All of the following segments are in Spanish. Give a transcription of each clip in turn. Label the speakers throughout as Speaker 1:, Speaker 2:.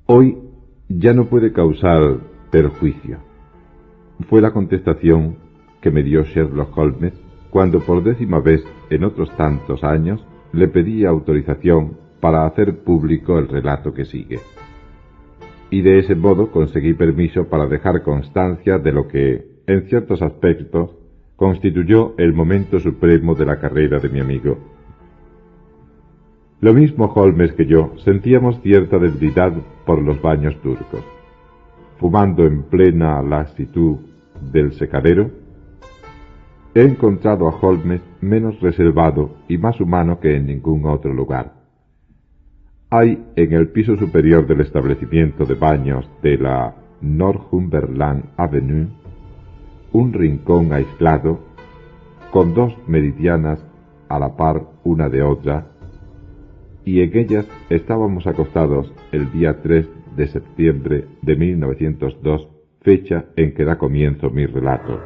Speaker 1: Hoy ya no puede causar perjuicio. Fue la contestación que me dio Sherlock Holmes cuando por 10ª vez en otros tantos años le pedí autorización para hacer público el relato que sigue. Y de ese modo conseguí permiso para dejar constancia de lo que, en ciertos aspectos, constituyó el momento supremo de la carrera de mi amigo. Lo mismo Holmes que yo sentíamos cierta debilidad por los baños turcos. Fumando en plena lasitud del secadero, he encontrado a Holmes menos reservado y más humano que en ningún otro lugar. Hay en el piso superior del establecimiento de baños de la Northumberland Avenue un rincón aislado con 2 meridianas a la par una de otra, y en ellas estábamos acostados el día 3 de septiembre de 1902, fecha en que da comienzo mi relato.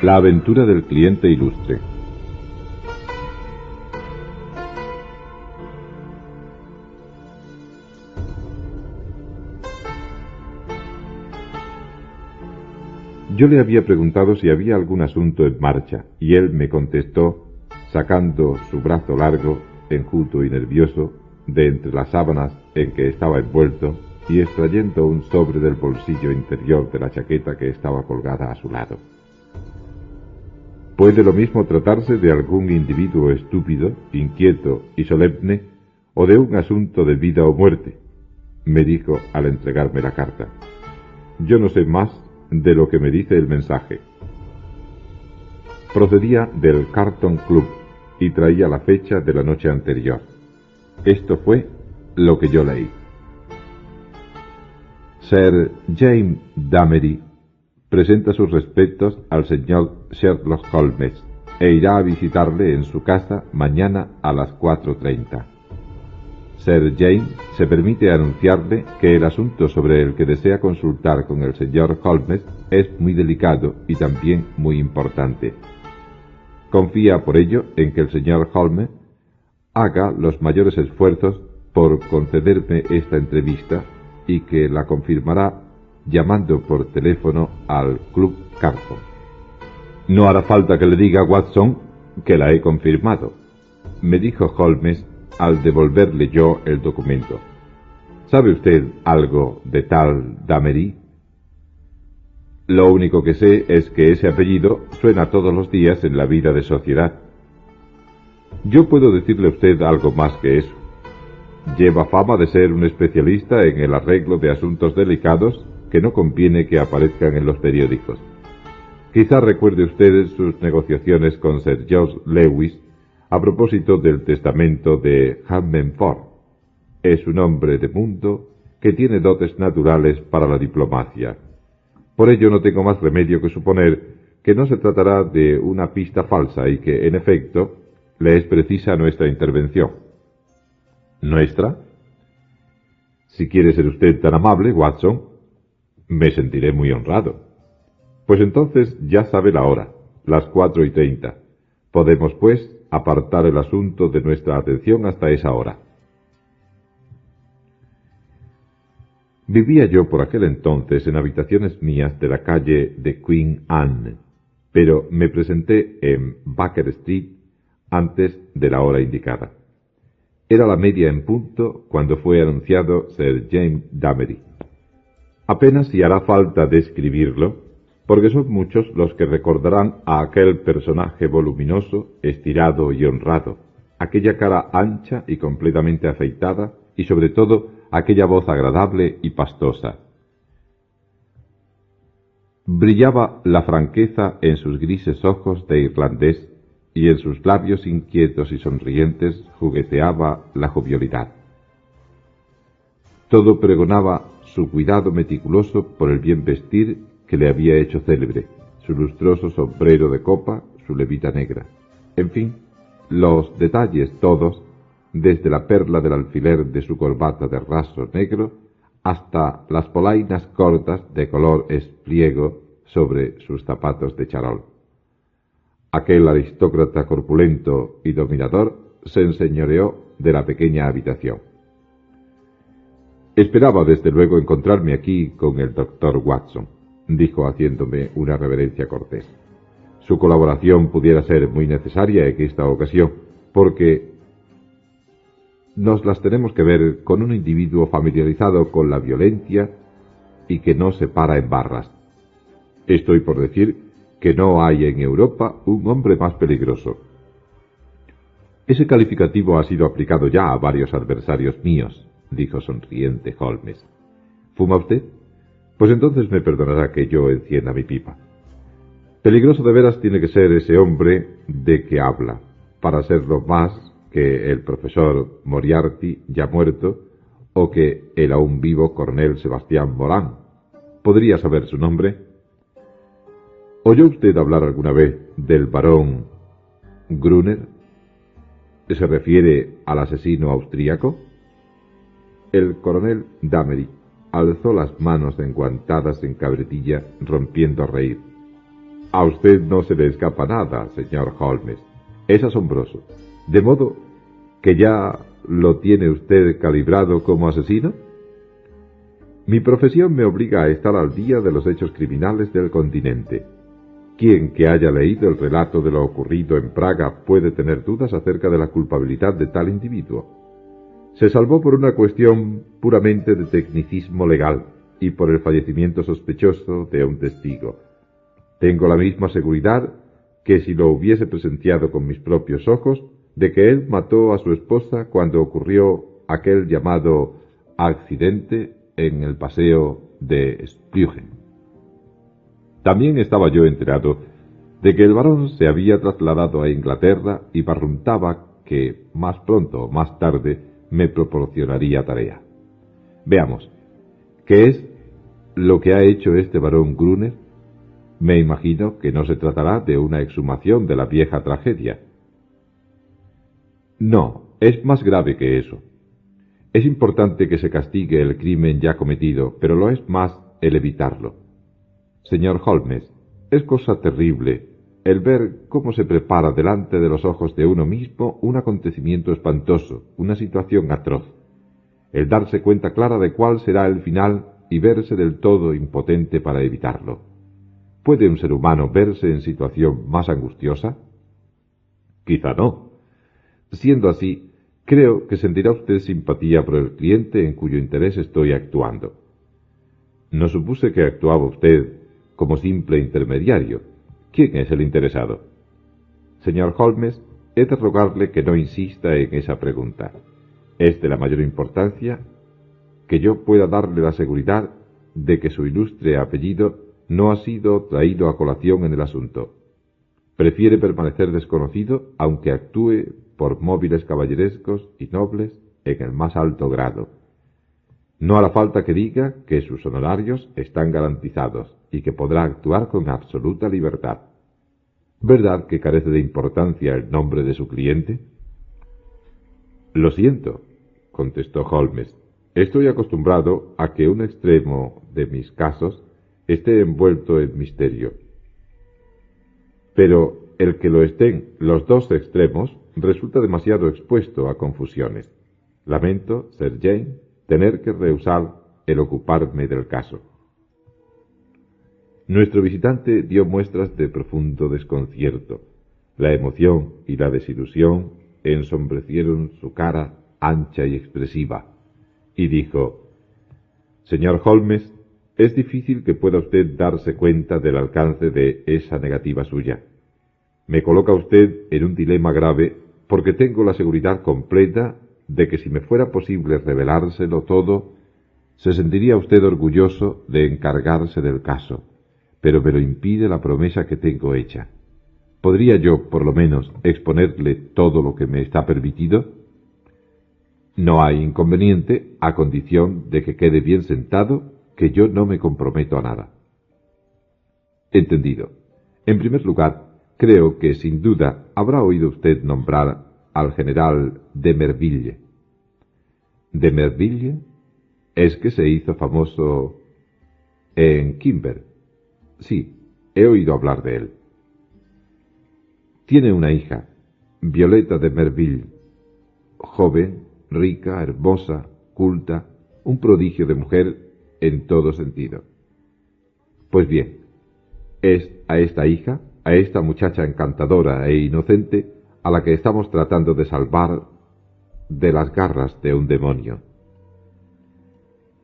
Speaker 1: La aventura del cliente ilustre. Yo le había preguntado si había algún asunto en marcha, y él me contestó, sacando su brazo largo, enjuto y nervioso, de entre las sábanas en que estaba envuelto, y extrayendo un sobre del bolsillo interior de la chaqueta que estaba colgada a su lado. Puede lo mismo tratarse de algún individuo estúpido, inquieto y solemne, o de un asunto de vida o muerte, me dijo al entregarme la carta. Yo no sé más de lo que me dice el mensaje. Procedía del Carlton Club y traía la fecha de la noche anterior. Esto fue lo que yo leí. Sir James Damery presenta sus respetos al señor Sherlock Holmes e irá a visitarle en su casa mañana a las 4:30. Sir James se permite anunciarle que el asunto sobre el que desea consultar con el señor Holmes es muy delicado y también muy importante. Confía por ello en que el señor Holmes haga los mayores esfuerzos por concederme esta entrevista y que la confirmará llamando por teléfono al Club Carlton. No hará falta que le diga, Watson, que la he confirmado, me dijo Holmes al devolverle yo el documento. ¿Sabe usted algo de tal Damery? Lo único que sé es que ese apellido suena todos los días en la vida de sociedad. Yo puedo decirle a usted algo más que eso. Lleva fama de ser un especialista en el arreglo de asuntos delicados que no conviene que aparezcan en los periódicos. Quizá recuerde usted sus negociaciones con Sir George Lewis a propósito del testamento de Hammondford. Es un hombre de mundo que tiene dotes naturales para la diplomacia. Por ello no tengo más remedio que suponer que no se tratará de una pista falsa y que, en efecto, le es precisa nuestra intervención. ¿Nuestra? Si quiere ser usted tan amable, Watson, me sentiré muy honrado. Pues entonces ya sabe la hora, las 4:30. Podemos, pues, apartar el asunto de nuestra atención hasta esa hora. Vivía yo por aquel entonces en habitaciones mías de la calle de Queen Anne, pero me presenté en Baker Street antes de la hora indicada. Era la 1:30 en punto cuando fue anunciado Sir James Damery. Apenas si hará falta describirlo, porque son muchos los que recordarán a aquel personaje voluminoso, estirado y honrado, aquella cara ancha y completamente afeitada, y sobre todo aquella voz agradable y pastosa. Brillaba la franqueza en sus grises ojos de irlandés, y en sus labios inquietos y sonrientes jugueteaba la jovialidad. Todo pregonaba su cuidado meticuloso por el bien vestir que le había hecho célebre, su lustroso sombrero de copa, su levita negra. En fin, los detalles todos, desde la perla del alfiler de su corbata de raso negro hasta las polainas cortas de color espliego sobre sus zapatos de charol. Aquel aristócrata corpulento y dominador se enseñoreó de la pequeña habitación. «Esperaba desde luego encontrarme aquí con el doctor Watson», dijo haciéndome una reverencia cortés. «Su colaboración pudiera ser muy necesaria en esta ocasión, porque nos las tenemos que ver con un individuo familiarizado con la violencia y que no se para en barras. Estoy por decir que no hay en Europa un hombre más peligroso». «Ese calificativo ha sido aplicado ya a varios adversarios míos», dijo sonriente Holmes. «¿Fuma usted? Pues entonces me perdonará que yo encienda mi pipa. Peligroso de veras tiene que ser ese hombre de que habla, para serlo más que el profesor Moriarty ya muerto, o que el aún vivo coronel Sebastián Morán. ¿Podría saber su nombre?» «¿Oyó usted hablar alguna vez del barón Gruner? ¿Se refiere al asesino austríaco?» El coronel Damery alzó las manos enguantadas en cabretilla, rompiendo a reír. «A usted no se le escapa nada, señor Holmes. Es asombroso. ¿De modo que ya lo tiene usted calibrado como asesino?» «Mi profesión me obliga a estar al día de los hechos criminales del continente. Quien que haya leído el relato de lo ocurrido en Praga puede tener dudas acerca de la culpabilidad de tal individuo. Se salvó por una cuestión puramente de tecnicismo legal y por el fallecimiento sospechoso de un testigo. Tengo la misma seguridad que si lo hubiese presenciado con mis propios ojos de que él mató a su esposa cuando ocurrió aquel llamado accidente en el paseo de Splügen. También estaba yo enterado de que el barón se había trasladado a Inglaterra y barruntaba que más pronto o más tarde me proporcionaría tarea. Veamos, ¿qué es lo que ha hecho este barón Gruner? Me imagino que no se tratará de una exhumación de la vieja tragedia. No, es más grave que eso. Es importante que se castigue el crimen ya cometido, pero lo es más el evitarlo. Señor Holmes, es cosa terrible el ver cómo se prepara delante de los ojos de uno mismo un acontecimiento espantoso, una situación atroz. El darse cuenta clara de cuál será el final y verse del todo impotente para evitarlo. ¿Puede un ser humano verse en situación más angustiosa? Quizá no. Siendo así, creo que sentirá usted simpatía por el cliente en cuyo interés estoy actuando. No supuse que actuaba usted como simple intermediario. ¿Quién es el interesado? Señor Holmes, he de rogarle que no insista en esa pregunta. Es de la mayor importancia que yo pueda darle la seguridad de que su ilustre apellido no ha sido traído a colación en el asunto. Prefiere permanecer desconocido, aunque actúe por móviles caballerescos y nobles en el más alto grado. No hará falta que diga que sus honorarios están garantizados y que podrá actuar con absoluta libertad. ¿Verdad que carece de importancia el nombre de su cliente? Lo siento, contestó Holmes. Estoy acostumbrado a que un extremo de mis casos esté envuelto en misterio. Pero el que lo estén los dos extremos resulta demasiado expuesto a confusiones. Lamento, Sir James, tener que rehusar el ocuparme del caso. Nuestro visitante dio muestras de profundo desconcierto. La emoción y la desilusión ensombrecieron su cara ancha y expresiva, y dijo: «Señor Holmes, es difícil que pueda usted darse cuenta del alcance de esa negativa suya. Me coloca usted en un dilema grave porque tengo la seguridad completa de que si me fuera posible revelárselo todo, se sentiría usted orgulloso de encargarse del caso, pero me lo impide la promesa que tengo hecha. ¿Podría yo, por lo menos, exponerle todo lo que me está permitido? No hay inconveniente, a condición de que quede bien sentado que yo no me comprometo a nada». «Entendido. En primer lugar, creo que sin duda habrá oído usted nombrar al general de Merville. ¿De Merville? ¿Es que se hizo famoso en Kimber? Sí, he oído hablar de él. Tiene una hija, Violeta de Merville, joven, rica, hermosa, culta, un prodigio de mujer en todo sentido. Pues bien, es a esta hija, a esta muchacha encantadora e inocente, a la que estamos tratando de salvar de las garras de un demonio.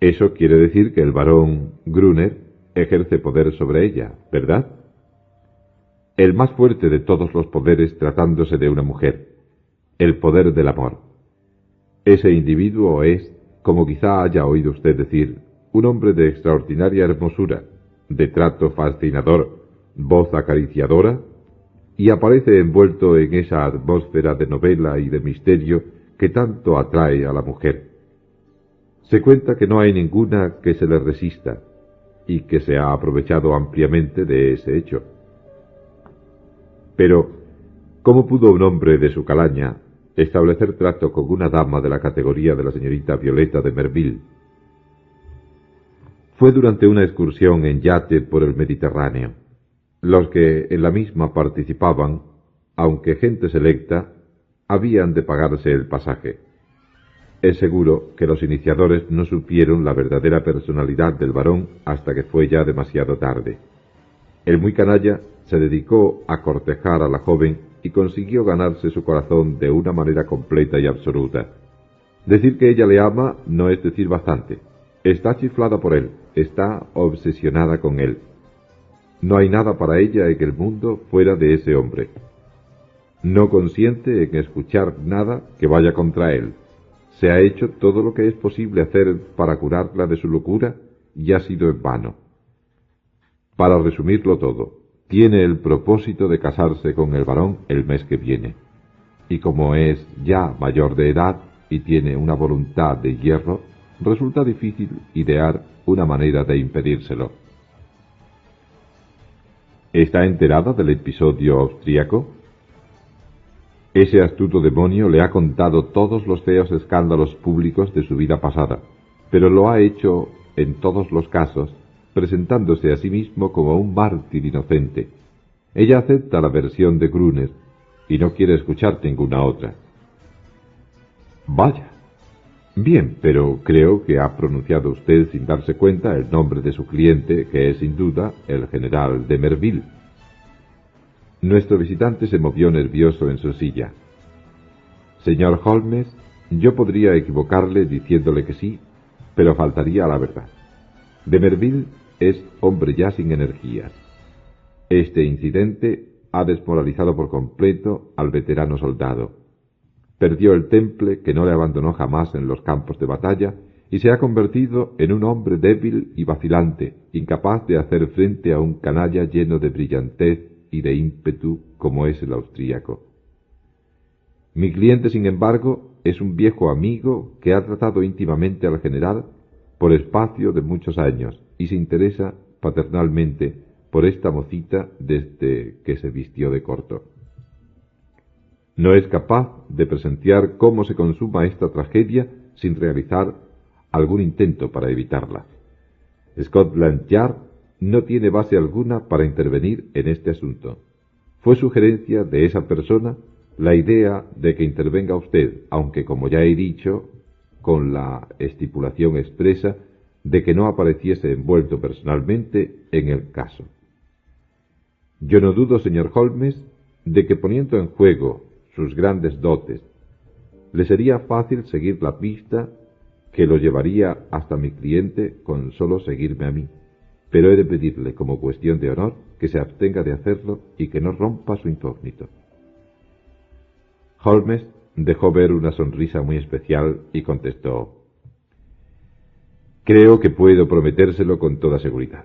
Speaker 1: Eso quiere decir que el barón Gruner ejerce poder sobre ella, ¿verdad? El más fuerte de todos los poderes tratándose de una mujer, el poder del amor. Ese individuo es, como quizá haya oído usted decir, un hombre de extraordinaria hermosura, de trato fascinador, voz acariciadora, y aparece envuelto en esa atmósfera de novela y de misterio que tanto atrae a la mujer. Se cuenta que no hay ninguna que se le resista, y que se ha aprovechado ampliamente de ese hecho. Pero, ¿cómo pudo un hombre de su calaña establecer trato con una dama de la categoría de la señorita Violeta de Merville? Fue durante una excursión en yate por el Mediterráneo. Los que en la misma participaban, aunque gente selecta, habían de pagarse el pasaje. Es seguro que los iniciadores no supieron la verdadera personalidad del varón hasta que fue ya demasiado tarde. El muy canalla se dedicó a cortejar a la joven y consiguió ganarse su corazón de una manera completa y absoluta. Decir que ella le ama no es decir bastante. Está chiflada por él, está obsesionada con él. No hay nada para ella en el mundo fuera de ese hombre. No consiente en escuchar nada que vaya contra él. Se ha hecho todo lo que es posible hacer para curarla de su locura y ha sido en vano. Para resumirlo todo, tiene el propósito de casarse con el varón el mes que viene. Y como es ya mayor de edad y tiene una voluntad de hierro, resulta difícil idear una manera de impedírselo. ¿Está enterada del episodio austríaco? Ese astuto demonio le ha contado todos los feos escándalos públicos de su vida pasada, pero lo ha hecho, en todos los casos, presentándose a sí mismo como un mártir inocente. Ella acepta la versión de Gruner y no quiere escuchar ninguna otra. Vaya. Bien, pero creo que ha pronunciado usted sin darse cuenta el nombre de su cliente, que es sin duda el general de Merville. Nuestro visitante se movió nervioso en su silla. Señor Holmes, yo podría equivocarle diciéndole que sí, pero faltaría a la verdad. De Merville es hombre ya sin energías. Este incidente ha desmoralizado por completo al veterano soldado. Perdió el temple que no le abandonó jamás en los campos de batalla y se ha convertido en un hombre débil y vacilante, incapaz de hacer frente a un canalla lleno de brillantez y de ímpetu como es el austríaco. Mi cliente, sin embargo, es un viejo amigo que ha tratado íntimamente al general por espacio de muchos años y se interesa paternalmente por esta mocita desde que se vistió de corto. No es capaz de presenciar cómo se consuma esta tragedia sin realizar algún intento para evitarla. Scotland Yard no tiene base alguna para intervenir en este asunto. Fue sugerencia de esa persona la idea de que intervenga usted, aunque, como ya he dicho, con la estipulación expresa de que no apareciese envuelto personalmente en el caso. Yo no dudo, señor Holmes, de que poniendo en juego sus grandes dotes, le sería fácil seguir la pista que lo llevaría hasta mi cliente con solo seguirme a mí. Pero he de pedirle, como cuestión de honor, que se abstenga de hacerlo y que no rompa su incógnito. Holmes dejó ver una sonrisa muy especial y contestó: creo que puedo prometérselo con toda seguridad.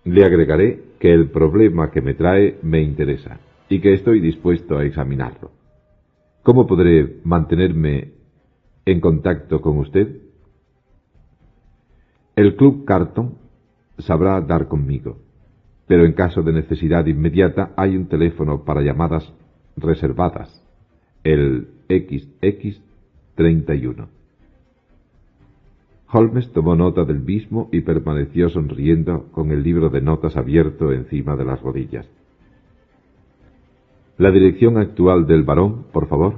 Speaker 1: Le agregaré que el problema que me trae me interesa y que estoy dispuesto a examinarlo. ¿Cómo podré mantenerme en contacto con usted? El Club Carton sabrá dar conmigo. pero en caso de necesidad inmediata hay un teléfono para llamadas reservadas, el XX31. Holmes tomó nota del mismo y permaneció sonriendo con el libro de notas abierto encima de las rodillas. «La dirección actual del barón, por favor».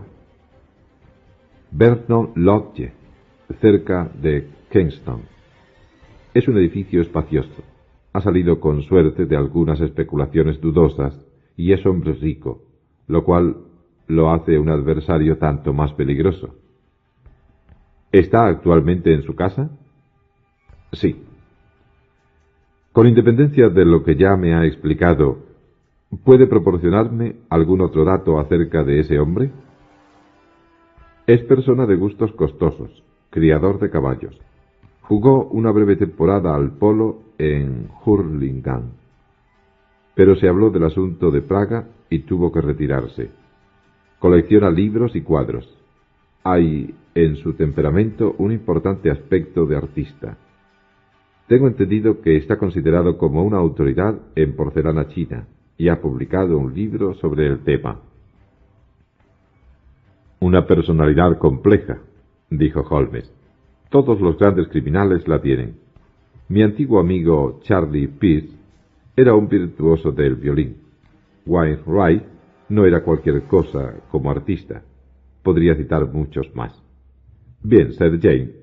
Speaker 1: «Vernon Lodge, cerca de Kingston. Es un edificio espacioso. Ha salido con suerte de algunas especulaciones dudosas y es hombre rico, lo cual lo hace un adversario tanto más peligroso». «¿Está actualmente en su casa?» «Sí». «Con independencia de lo que ya me ha explicado, ¿puede proporcionarme algún otro dato acerca de ese hombre?» «Es persona de gustos costosos, criador de caballos. Jugó una breve temporada al polo en Hurlingham, pero se habló del asunto de Praga y tuvo que retirarse. Colecciona libros y cuadros. Hay en su temperamento un importante aspecto de artista. Tengo entendido que está considerado como una autoridad en porcelana china y ha publicado un libro sobre el tema». «Una personalidad compleja», dijo Holmes. «Todos los grandes criminales la tienen. Mi antiguo amigo Charlie Peirce era un virtuoso del violín. Wainwright no era cualquier cosa como artista. Podría citar muchos más. Bien, Sir James,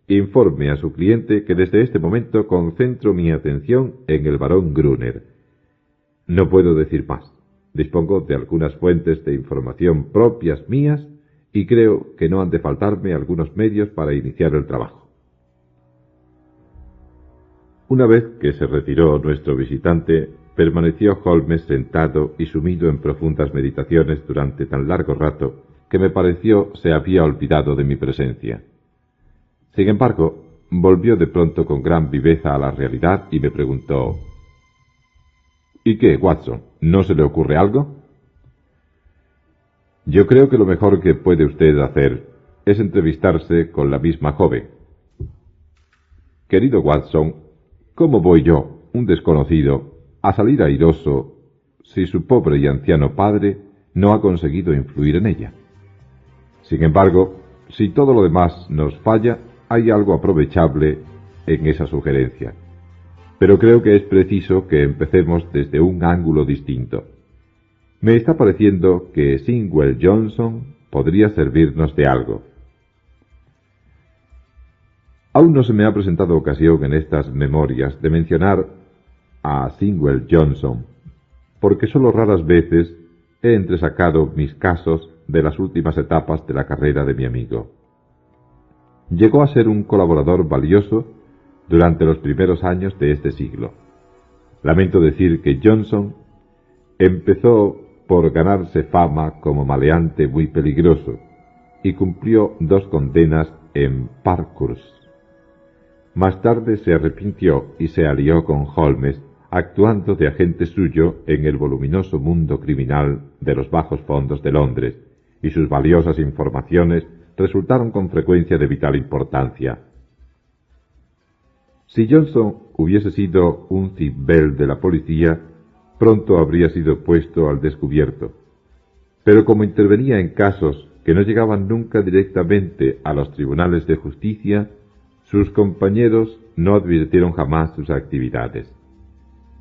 Speaker 1: informe a su cliente que desde este momento concentro mi atención en el barón Gruner. No puedo decir más. Dispongo de algunas fuentes de información propias mías y creo que no han de faltarme algunos medios para iniciar el trabajo». Una vez que se retiró nuestro visitante, permaneció Holmes sentado y sumido en profundas meditaciones durante tan largo rato que me pareció se había olvidado de mi presencia. Sin embargo, volvió de pronto con gran viveza a la realidad y me preguntó: «¿Y qué, Watson? ¿No se le ocurre algo?» «Yo creo que lo mejor que puede usted hacer es entrevistarse con la misma joven». «Querido Watson, ¿cómo voy yo, un desconocido, a salir airoso si su pobre y anciano padre no ha conseguido influir en ella? Sin embargo, si todo lo demás nos falla, hay algo aprovechable en esa sugerencia. Pero creo que es preciso que empecemos desde un ángulo distinto. Me está pareciendo que Singwell Johnson podría servirnos de algo». Aún no se me ha presentado ocasión en estas memorias de mencionar a Singwell Johnson, porque sólo raras veces he entresacado mis casos de las últimas etapas de la carrera de mi amigo. Llegó a ser un colaborador valioso durante los primeros años de este siglo. Lamento decir que Johnson empezó por ganarse fama como maleante muy peligroso y cumplió 2 condenas en Parkhurst. Más tarde se arrepintió y se alió con Holmes, actuando de agente suyo en el voluminoso mundo criminal de los bajos fondos de Londres, y sus valiosas informaciones resultaron con frecuencia de vital importancia. Si Johnson hubiese sido un cibel de la policía, pronto habría sido puesto al descubierto. Pero como intervenía en casos que no llegaban nunca directamente a los tribunales de justicia, sus compañeros no advirtieron jamás sus actividades.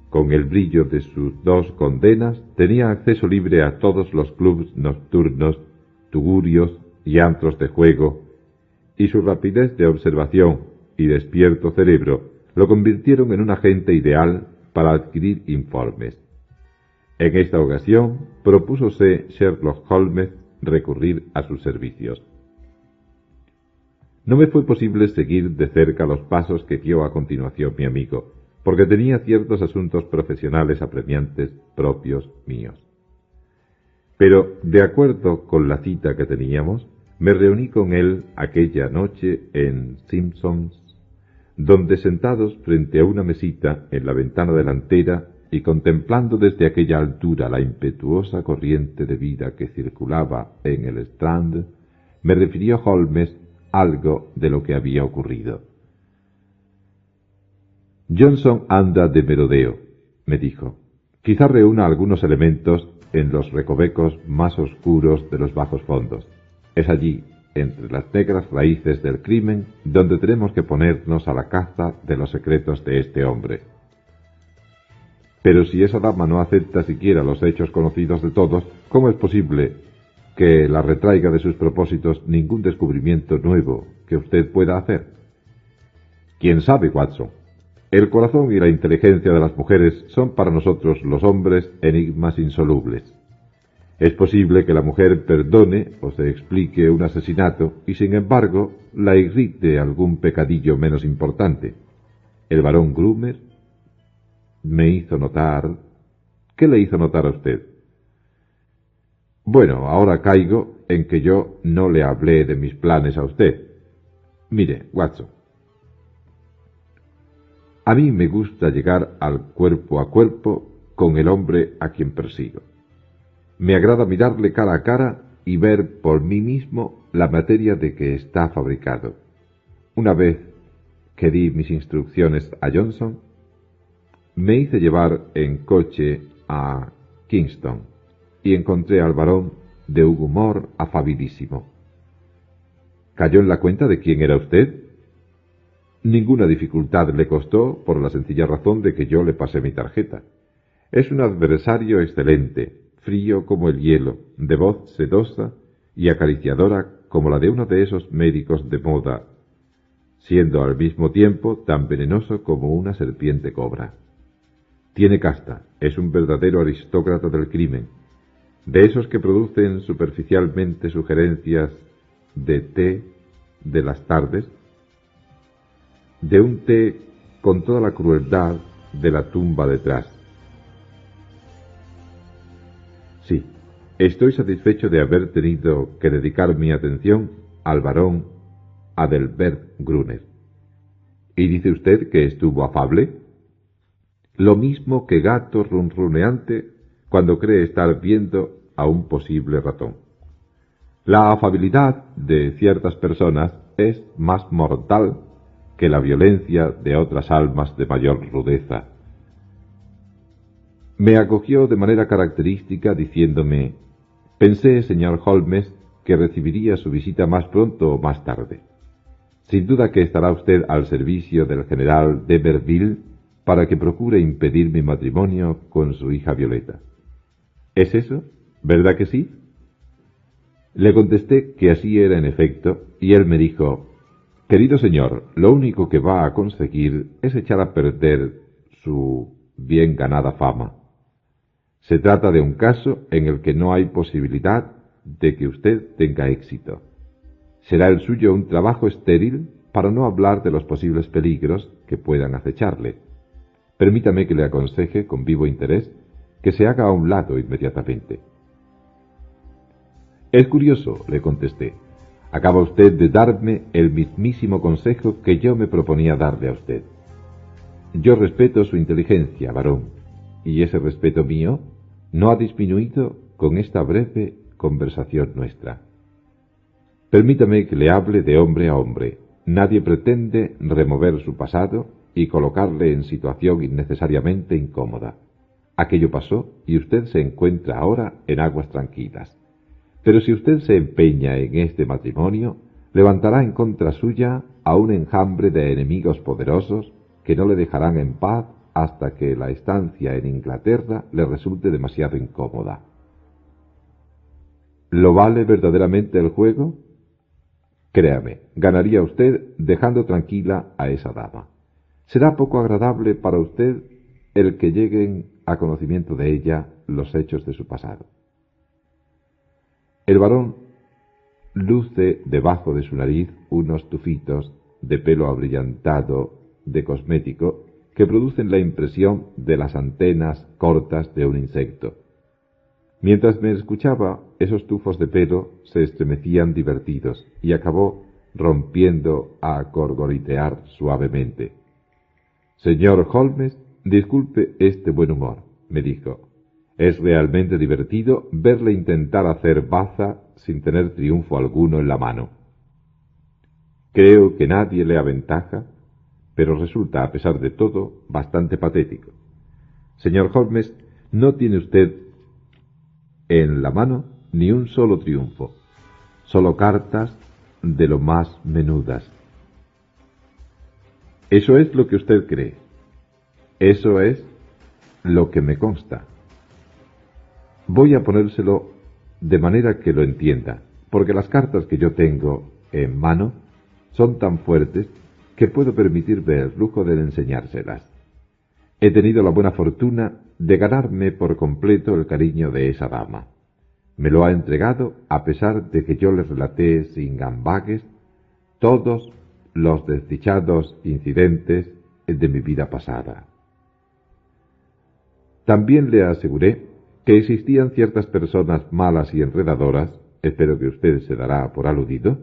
Speaker 1: Con el brillo de sus 2 condenas, tenía acceso libre a todos los clubs nocturnos, tugurios y antros de juego, y su rapidez de observación y despierto cerebro lo convirtieron en un agente ideal para adquirir informes. En esta ocasión, propúsose Sherlock Holmes recurrir a sus servicios. No me fue posible seguir de cerca los pasos que dio a continuación mi amigo, porque tenía ciertos asuntos profesionales apremiantes propios míos. Pero, de acuerdo con la cita que teníamos, me reuní con él aquella noche en Simpson's, donde sentados frente a una mesita en la ventana delantera y contemplando desde aquella altura la impetuosa corriente de vida que circulaba en el Strand, me refirió Holmes algo de lo que había ocurrido. «Johnson anda de merodeo», me dijo. Quizá reúna algunos elementos en los recovecos más oscuros de los bajos fondos. Es allí, entre las negras raíces del crimen, donde tenemos que ponernos a la caza de los secretos de este hombre. Pero si esa dama no acepta siquiera los hechos conocidos de todos, ¿cómo es posible que la retraiga de sus propósitos ningún descubrimiento nuevo que usted pueda hacer? ¿Quién sabe, Watson? El corazón y la inteligencia de las mujeres son para nosotros los hombres enigmas insolubles. Es posible que la mujer perdone o se explique un asesinato y sin embargo la irrite algún pecadillo menos importante. El barón Grumer me hizo notar... ¿Qué le hizo notar a usted? Bueno, ahora caigo en que yo no le hablé de mis planes a usted. Mire, Watson, a mí me gusta llegar al cuerpo a cuerpo con el hombre a quien persigo. Me agrada mirarle cara a cara y ver por mí mismo la materia de que está fabricado. Una vez que di mis instrucciones a Johnson, me hice llevar en coche a Kingston y encontré al barón de un humor afabilísimo. ¿Cayó en la cuenta de quién era usted? Ninguna dificultad le costó por la sencilla razón de que yo le pasé mi tarjeta. Es un adversario excelente, frío como el hielo, de voz sedosa y acariciadora como la de uno de esos médicos de moda, siendo al mismo tiempo tan venenoso como una serpiente cobra. Tiene casta, es un verdadero aristócrata del crimen, de esos que producen superficialmente sugerencias de té de las tardes, de un té con toda la crueldad de la tumba detrás. Sí, estoy satisfecho de haber tenido que dedicar mi atención al barón Adelbert Gruner. ¿Y dice usted que estuvo afable? Lo mismo que gato ronroneante cuando cree estar viendo a un posible ratón. La afabilidad de ciertas personas es más mortal que la violencia de otras almas de mayor rudeza. Me acogió de manera característica diciéndome: «Pensé, señor Holmes, que recibiría su visita más pronto o más tarde. Sin duda que estará usted al servicio del general d'Iberville para que procure impedir mi matrimonio con su hija Violeta. ¿Es eso? ¿Verdad que sí?» Le contesté que así era en efecto, y él me dijo: «Querido señor, lo único que va a conseguir es echar a perder su bien ganada fama. Se trata de un caso en el que no hay posibilidad de que usted tenga éxito. Será el suyo un trabajo estéril, para no hablar de los posibles peligros que puedan acecharle. Permítame que le aconseje con vivo interés que se haga a un lado inmediatamente». «Es curioso», le contesté. «Acaba usted de darme el mismísimo consejo que yo me proponía darle a usted. Yo respeto su inteligencia, varón, y ese respeto mío no ha disminuido con esta breve conversación nuestra. Permítame que le hable de hombre a hombre. Nadie pretende remover su pasado y colocarle en situación innecesariamente incómoda. Aquello pasó y usted se encuentra ahora en aguas tranquilas. Pero si usted se empeña en este matrimonio, levantará en contra suya a un enjambre de enemigos poderosos que no le dejarán en paz hasta que la estancia en Inglaterra le resulte demasiado incómoda. ¿Lo vale verdaderamente el juego? Créame, ganaría usted dejando tranquila a esa dama. Será poco agradable para usted el que lleguen a conocimiento de ella los hechos de su pasado. El varón luce debajo de su nariz unos tufitos de pelo abrillantado de cosmético que producen la impresión de las antenas cortas de un insecto. Mientras me escuchaba, esos tufos de pelo se estremecían divertidos y acabó rompiendo a gorgoritear suavemente. «Señor Holmes, disculpe este buen humor», me dijo. «Es realmente divertido verle intentar hacer baza sin tener triunfo alguno en la mano. Creo que nadie le aventaja, pero resulta, a pesar de todo, bastante patético. Señor Holmes, no tiene usted en la mano ni un solo triunfo, solo cartas de lo más menudas. Eso es lo que usted cree. Eso es lo que me consta. Voy a ponérselo de manera que lo entienda, porque las cartas que yo tengo en mano son tan fuertes que puedo permitirme el lujo de enseñárselas. He tenido la buena fortuna de ganarme por completo el cariño de esa dama. Me lo ha entregado a pesar de que yo le relaté sin gambagues todos los desdichados incidentes de mi vida pasada. También le aseguré que existían ciertas personas malas y enredadoras, espero que usted se dará por aludido,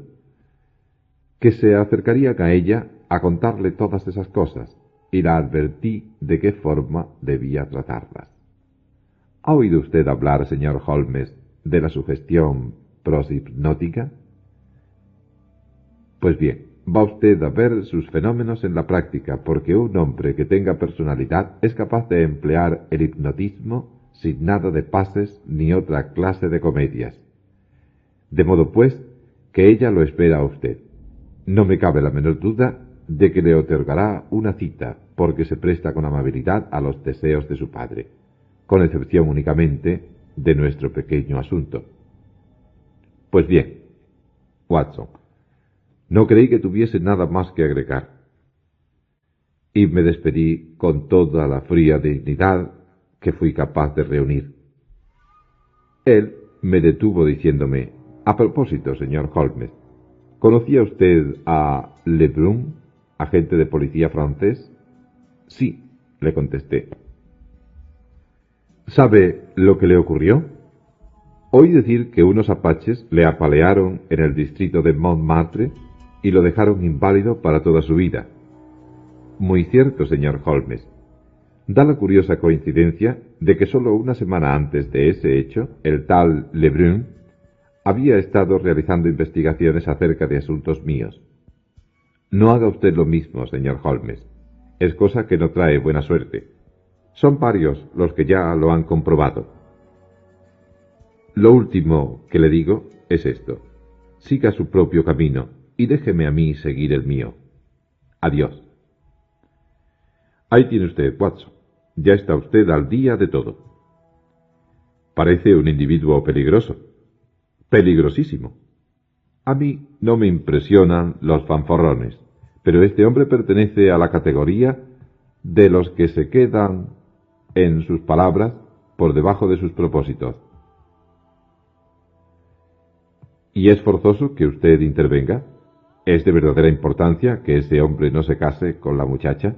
Speaker 1: que se acercarían a ella a contarle todas esas cosas, y la advertí de qué forma debía tratarlas. ¿Ha oído usted hablar, señor Holmes, de la sugestión proshipnótica? Pues bien, va usted a ver sus fenómenos en la práctica, porque un hombre que tenga personalidad es capaz de emplear el hipnotismo sin nada de pases ni otra clase de comedias. De modo, pues, que ella lo espera a usted. No me cabe la menor duda de que le otorgará una cita, porque se presta con amabilidad a los deseos de su padre, con excepción únicamente de nuestro pequeño asunto. Pues bien, Watson, no creí que tuviese nada más que agregar, y me despedí con toda la fría dignidad que fui capaz de reunir. Él me detuvo diciéndome: a propósito, señor Holmes, ¿conocía usted a Lebrun, agente de policía francés? Sí, le contesté. ¿Sabe lo que le ocurrió? Oí decir que unos apaches le apalearon en el distrito de Montmartre y lo dejaron inválido para toda su vida. Muy cierto, señor Holmes. Da la curiosa coincidencia de que solo una semana antes de ese hecho, el tal Lebrun había estado realizando investigaciones acerca de asuntos míos. No haga usted lo mismo, señor Holmes. Es cosa que no trae buena suerte. Son varios los que ya lo han comprobado. Lo último que le digo es esto: siga su propio camino y déjeme a mí seguir el mío. Adiós. Ahí tiene usted, Watson. Ya está usted al día de todo. Parece un individuo peligroso. Peligrosísimo. A mí no me impresionan los fanfarrones, pero este hombre pertenece a la categoría de los que se quedan en sus palabras por debajo de sus propósitos. ¿Y es forzoso que usted intervenga? ¿Es de verdadera importancia que ese hombre no se case con la muchacha?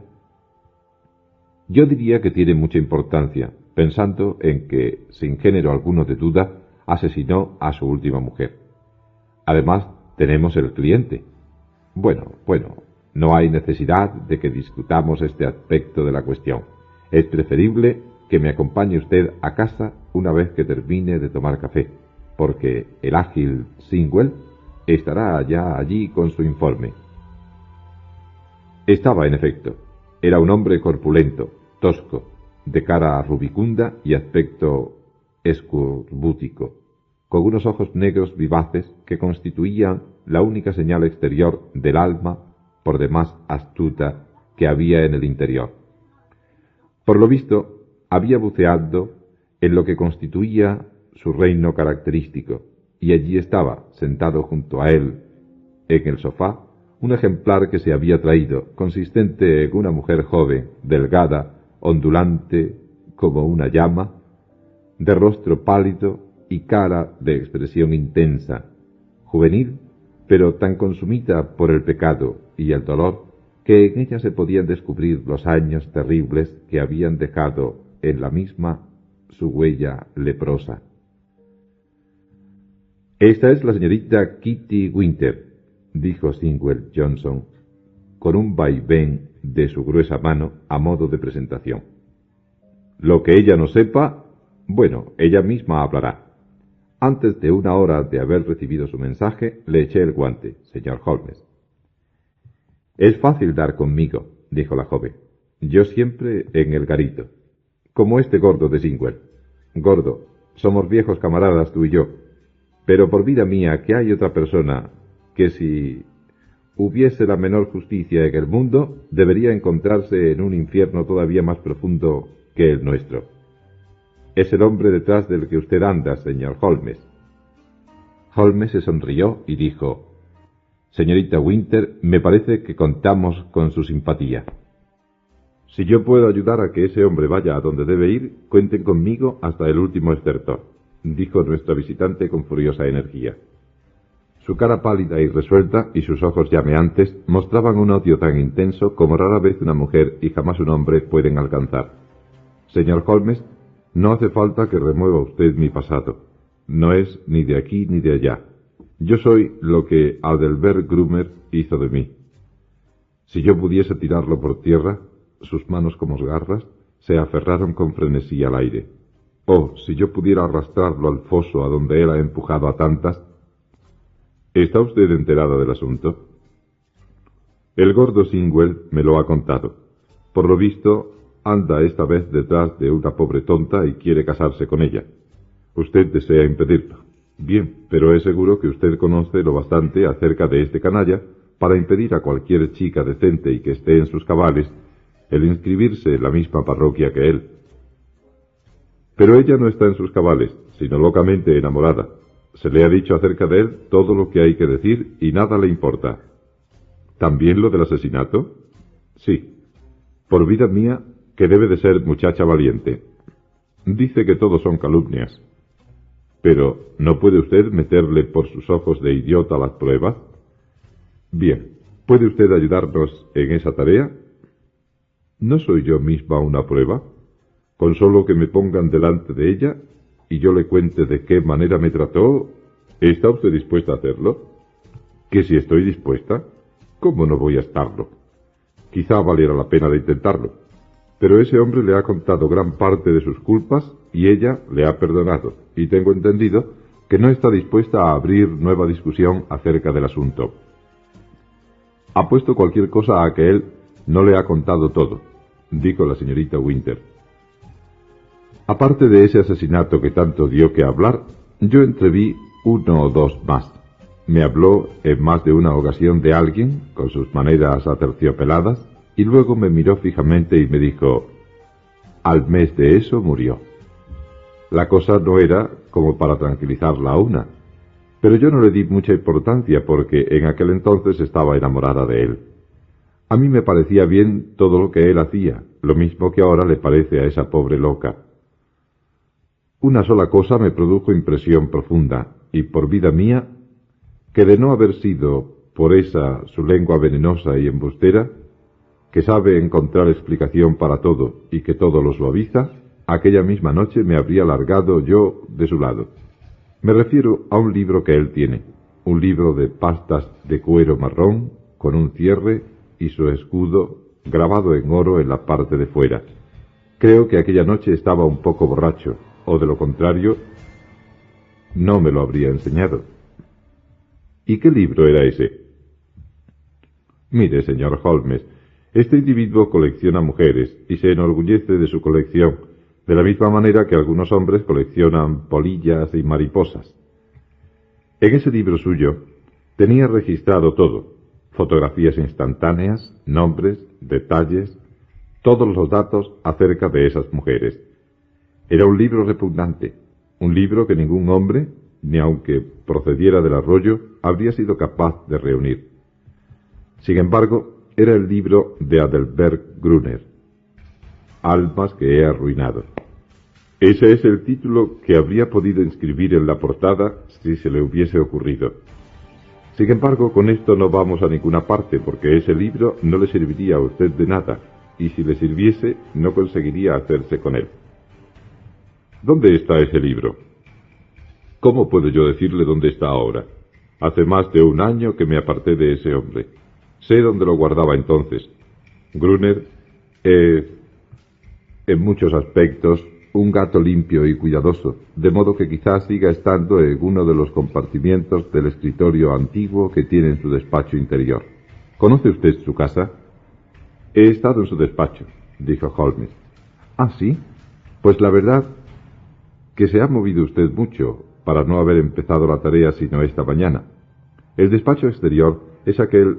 Speaker 1: Yo diría que tiene mucha importancia, pensando en que, sin género alguno de duda, asesinó a su última mujer. Además, tenemos el cliente. Bueno, no hay necesidad de que discutamos este aspecto de la cuestión. Es preferible que me acompañe usted a casa una vez que termine de tomar café, porque el ágil Singwell estará ya allí con su informe. Estaba, en efecto. Era un hombre corpulento, tosco, de cara rubicunda y aspecto escorbútico, con unos ojos negros vivaces que constituían la única señal exterior del alma, por demás astuta, que había en el interior. Por lo visto, había buceado en lo que constituía su reino característico, y allí estaba, sentado junto a él, en el sofá, un ejemplar que se había traído, consistente en una mujer joven, delgada, ondulante como una llama, de rostro pálido y cara de expresión intensa, juvenil, pero tan consumida por el pecado y el dolor que en ella se podían descubrir los años terribles que habían dejado en la misma su huella leprosa. Esta es la señorita Kitty Winter, dijo Singwell Johnson, con un vaivén de su gruesa mano a modo de presentación. Lo que ella no sepa, bueno, ella misma hablará. Antes de una hora de haber recibido su mensaje, le eché el guante, señor Holmes. Es fácil dar conmigo, dijo la joven. Yo siempre en el garito. como este gordo de Singwell. Gordo, somos viejos camaradas tú y yo, pero por vida mía que hay otra persona que si hubiese la menor justicia en el mundo, debería encontrarse en un infierno todavía más profundo que el nuestro. Es el hombre detrás del que usted anda, señor Holmes. Holmes se sonrió y dijo: Señorita Winter, me parece que contamos con su simpatía. Si yo puedo ayudar a que ese hombre vaya a donde debe ir, cuenten conmigo hasta el último estertor, dijo nuestra visitante con furiosa energía. Su cara pálida y resuelta y sus ojos llameantes mostraban un odio tan intenso como rara vez una mujer y jamás un hombre pueden alcanzar. Señor Holmes, no hace falta que remueva usted mi pasado. No es ni de aquí ni de allá. Yo soy lo que Adelbert Grummer hizo de mí. Si yo pudiese tirarlo por tierra, sus manos como garras se aferraron con frenesí al aire. Oh, si yo pudiera arrastrarlo al foso a donde él ha empujado a tantas. ¿Está usted enterada del asunto? El gordo Singwell me lo ha contado. Por lo visto, anda esta vez detrás de una pobre tonta y quiere casarse con ella. Usted desea impedirlo. Bien, pero es seguro que usted conoce lo bastante acerca de este canalla para impedir a cualquier chica decente y que esté en sus cabales el inscribirse en la misma parroquia que él. Pero ella no está en sus cabales, sino locamente enamorada. Se le ha dicho acerca de él todo lo que hay que decir y nada le importa. ¿También lo del asesinato? Sí. Por vida mía, que debe de ser muchacha valiente. Dice que todo son calumnias. Pero, ¿no puede usted meterle por sus ojos de idiota las pruebas? Bien, ¿puede usted ayudarnos en esa tarea? ¿No soy yo misma una prueba? Con solo que me pongan delante de ella y yo le cuente de qué manera me trató, ¿está usted dispuesta a hacerlo? ¿Que si estoy dispuesta? ¿Cómo no voy a estarlo? Quizá valiera la pena de intentarlo. Pero ese hombre le ha contado gran parte de sus culpas y ella le ha perdonado, y tengo entendido que no está dispuesta a abrir nueva discusión acerca del asunto. Apuesto cualquier cosa a que él no le ha contado todo, dijo la señorita Winter. Aparte de ese asesinato que tanto dio que hablar, yo entreví uno o dos más. Me habló en más de una ocasión de alguien, con sus maneras aterciopeladas, y luego me miró fijamente y me dijo: al mes de eso murió. La cosa no era como para tranquilizarla a una, pero yo no le di mucha importancia porque en aquel entonces estaba enamorada de él. A mí me parecía bien todo lo que él hacía, lo mismo que ahora le parece a esa pobre loca. Una sola cosa me produjo impresión profunda, y por vida mía, que de no haber sido por esa su lengua venenosa y embustera, que sabe encontrar explicación para todo y que todo lo suaviza, aquella misma noche me habría largado yo de su lado. Me refiero a un libro que él tiene, un libro de pastas de cuero marrón, con un cierre y su escudo grabado en oro en la parte de fuera. Creo que aquella noche estaba un poco borracho, o de lo contrario, no me lo habría enseñado. ¿Y qué libro era ese? Mire, señor Holmes, este individuo colecciona mujeres y se enorgullece de su colección, de la misma manera que algunos hombres coleccionan polillas y mariposas. En ese libro suyo tenía registrado todo: fotografías instantáneas, nombres, detalles, todos los datos acerca de esas mujeres. Era un libro repugnante, un libro que ningún hombre, ni aunque procediera del arroyo, habría sido capaz de reunir. Sin embargo, era el libro de Adelbert Grummer, Almas que he arruinado. Ese es el título que habría podido inscribir en la portada si se le hubiese ocurrido. Sin embargo, con esto no vamos a ninguna parte, porque ese libro no le serviría a usted de nada, y si le sirviese, no conseguiría hacerse con él. ¿Dónde está ese libro? ¿Cómo puedo yo decirle dónde está ahora? Hace más de un año que me aparté de ese hombre. Sé dónde lo guardaba entonces. Grummer es, en muchos aspectos, un gato limpio y cuidadoso, de modo que quizás siga estando en uno de los compartimientos del escritorio antiguo que tiene en su despacho interior. ¿Conoce usted su casa? He estado en su despacho, dijo Holmes. ¿Ah, sí? Pues la verdad que se ha movido usted mucho para no haber empezado la tarea sino esta mañana. El despacho exterior es aquel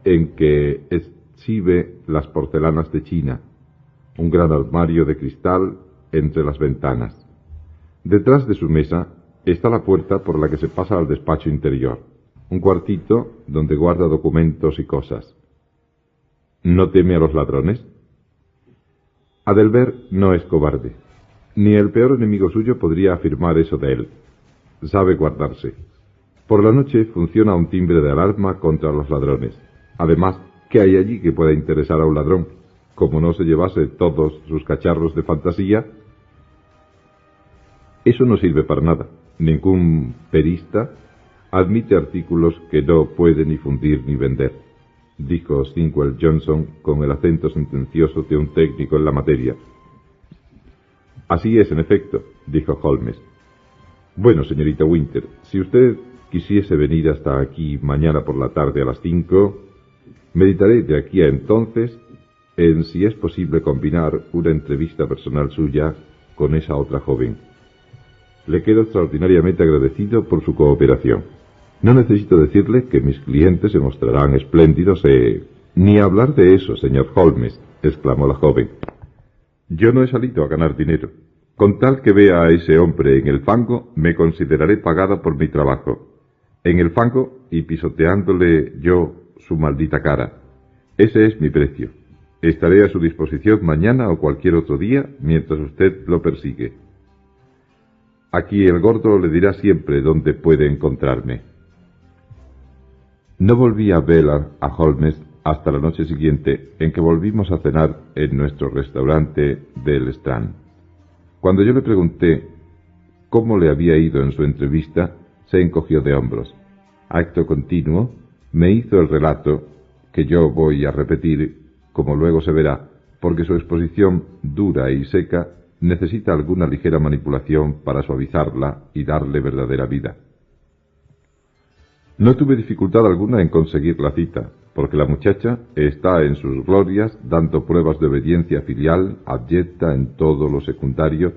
Speaker 1: en que exhibe las porcelanas de China, un gran armario de cristal entre las ventanas. Detrás de su mesa está la puerta por la que se pasa al despacho interior, un cuartito donde guarda documentos y cosas. ¿No teme a los ladrones? Adelbert no es cobarde. Ni el peor enemigo suyo podría afirmar eso de él. Sabe guardarse. Por la noche funciona un timbre de alarma contra los ladrones. Además, ¿qué hay allí que pueda interesar a un ladrón? Como no se llevase todos sus cacharros de fantasía. Eso no sirve para nada. Ningún perista admite artículos que no puede ni fundir ni vender, dijo Singwell Johnson con el acento sentencioso de un técnico en la materia. Así es, en efecto, dijo Holmes. Bueno, señorita Winter, si usted quisiese venir hasta aquí mañana por la tarde a las 5, meditaré de aquí a entonces en si es posible combinar una entrevista personal suya con esa otra joven. Le quedo extraordinariamente agradecido por su cooperación. No necesito decirle que mis clientes se mostrarán espléndidos. Ni hablar de eso, señor Holmes, exclamó la joven. Yo no he salido a ganar dinero. Con tal que vea a ese hombre en el fango, me consideraré pagada por mi trabajo. En el fango y pisoteándole yo su maldita cara. Ese es mi precio. Estaré a su disposición mañana o cualquier otro día mientras usted lo persigue. Aquí el gordo le dirá siempre dónde puede encontrarme. No volví a ver a Holmes hasta la noche siguiente, en que volvimos a cenar en nuestro restaurante del Strand. Cuando yo le pregunté cómo le había ido en su entrevista, se encogió de hombros. Acto continuo, me hizo el relato, que yo voy a repetir, como luego se verá, porque su exposición dura y seca necesita alguna ligera manipulación para suavizarla y darle verdadera vida. No tuve dificultad alguna en conseguir la cita, porque la muchacha está en sus glorias dando pruebas de obediencia filial abyecta en todo lo secundario,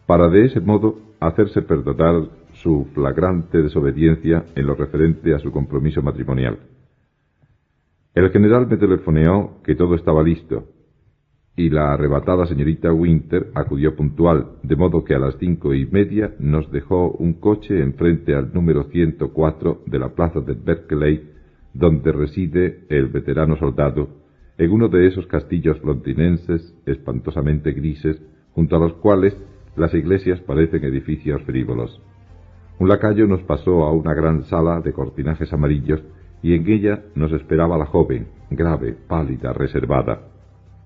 Speaker 1: para de ese modo hacerse perdonar su flagrante desobediencia en lo referente a su compromiso matrimonial. El general me telefoneó que todo estaba listo, y la arrebatada señorita Winter acudió puntual, de modo que a las 5:30 nos dejó un coche enfrente al número 104 de la plaza de Berkeley, donde reside el veterano soldado, en uno de esos castillos londinenses espantosamente grises, junto a los cuales las iglesias parecen edificios frívolos. Un lacayo nos pasó a una gran sala de cortinajes amarillos, y en ella nos esperaba la joven, grave, pálida, reservada,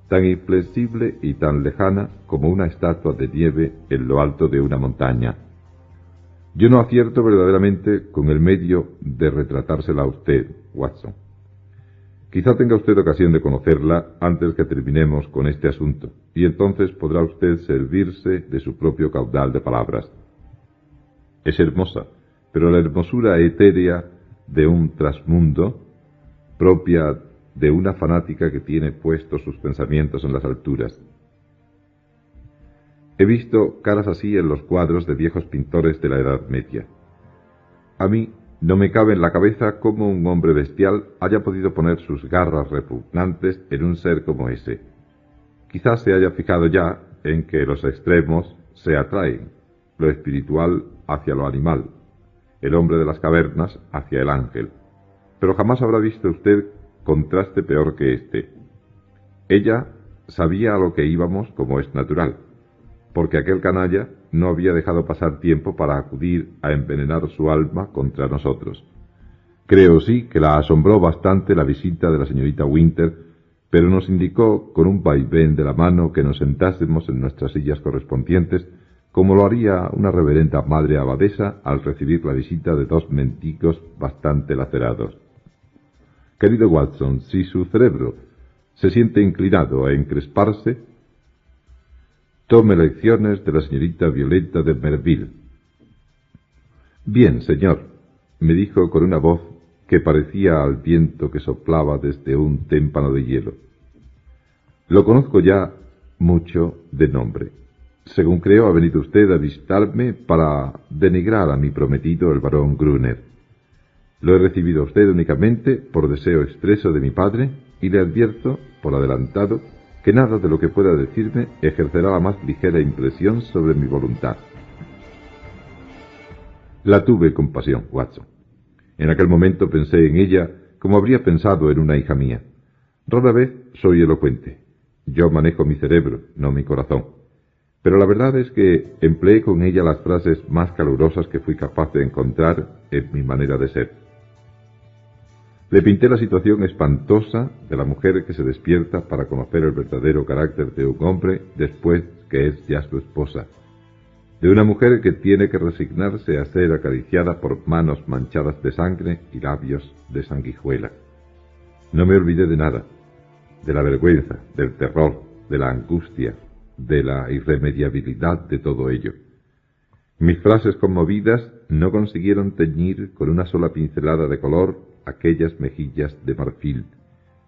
Speaker 1: tan inflexible y tan lejana como una estatua de nieve en lo alto de una montaña. Yo no acierto verdaderamente con el medio de retratársela a usted, Watson. Quizá tenga usted ocasión de conocerla antes que terminemos con este asunto, y entonces podrá usted servirse de su propio caudal de palabras. Es hermosa, pero la hermosura etérea de un trasmundo, propia de una fanática que tiene puestos sus pensamientos en las alturas. He visto caras así en los cuadros de viejos pintores de la Edad Media. A mí no me cabe en la cabeza cómo un hombre bestial haya podido poner sus garras repugnantes en un ser como ese. Quizás se haya fijado ya en que los extremos se atraen, lo espiritual hacia lo animal, el hombre de las cavernas hacia el ángel. Pero jamás habrá visto usted contraste peor que este. Ella sabía a lo que íbamos, como es natural, porque aquel canalla no había dejado pasar tiempo para acudir a envenenar su alma contra nosotros. Creo sí que la asombró bastante la visita de la señorita Winter, pero nos indicó con un vaivén de la mano que nos sentásemos en nuestras sillas correspondientes, como lo haría una reverenda madre abadesa al recibir la visita de dos mendigos bastante lacerados. Querido Watson, si su cerebro se siente inclinado a encresparse, tome lecciones de la señorita Violeta de Merville. Bien, señor, me dijo con una voz que parecía al viento que soplaba desde un témpano de hielo. Lo conozco ya mucho de nombre. Según creo, ha venido usted a visitarme para denigrar a mi prometido, el barón Gruner. Lo he recibido a usted únicamente por deseo expreso de mi padre, y le advierto, por adelantado, que nada de lo que pueda decirme ejercerá la más ligera impresión sobre mi voluntad. La tuve con pasión, Watson. En aquel momento pensé en ella como habría pensado en una hija mía. Rara vez soy elocuente. Yo manejo mi cerebro, no mi corazón. Pero la verdad es que empleé con ella las frases más calurosas que fui capaz de encontrar en mi manera de ser. Le pinté la situación espantosa de la mujer que se despierta para conocer el verdadero carácter de un hombre después que es ya su esposa. De una mujer que tiene que resignarse a ser acariciada por manos manchadas de sangre y labios de sanguijuela. No me olvidé de nada, de la vergüenza, del terror, de la angustia, de la irremediabilidad de todo ello. Mis frases conmovidas no consiguieron teñir con una sola pincelada de color aquellas mejillas de marfil,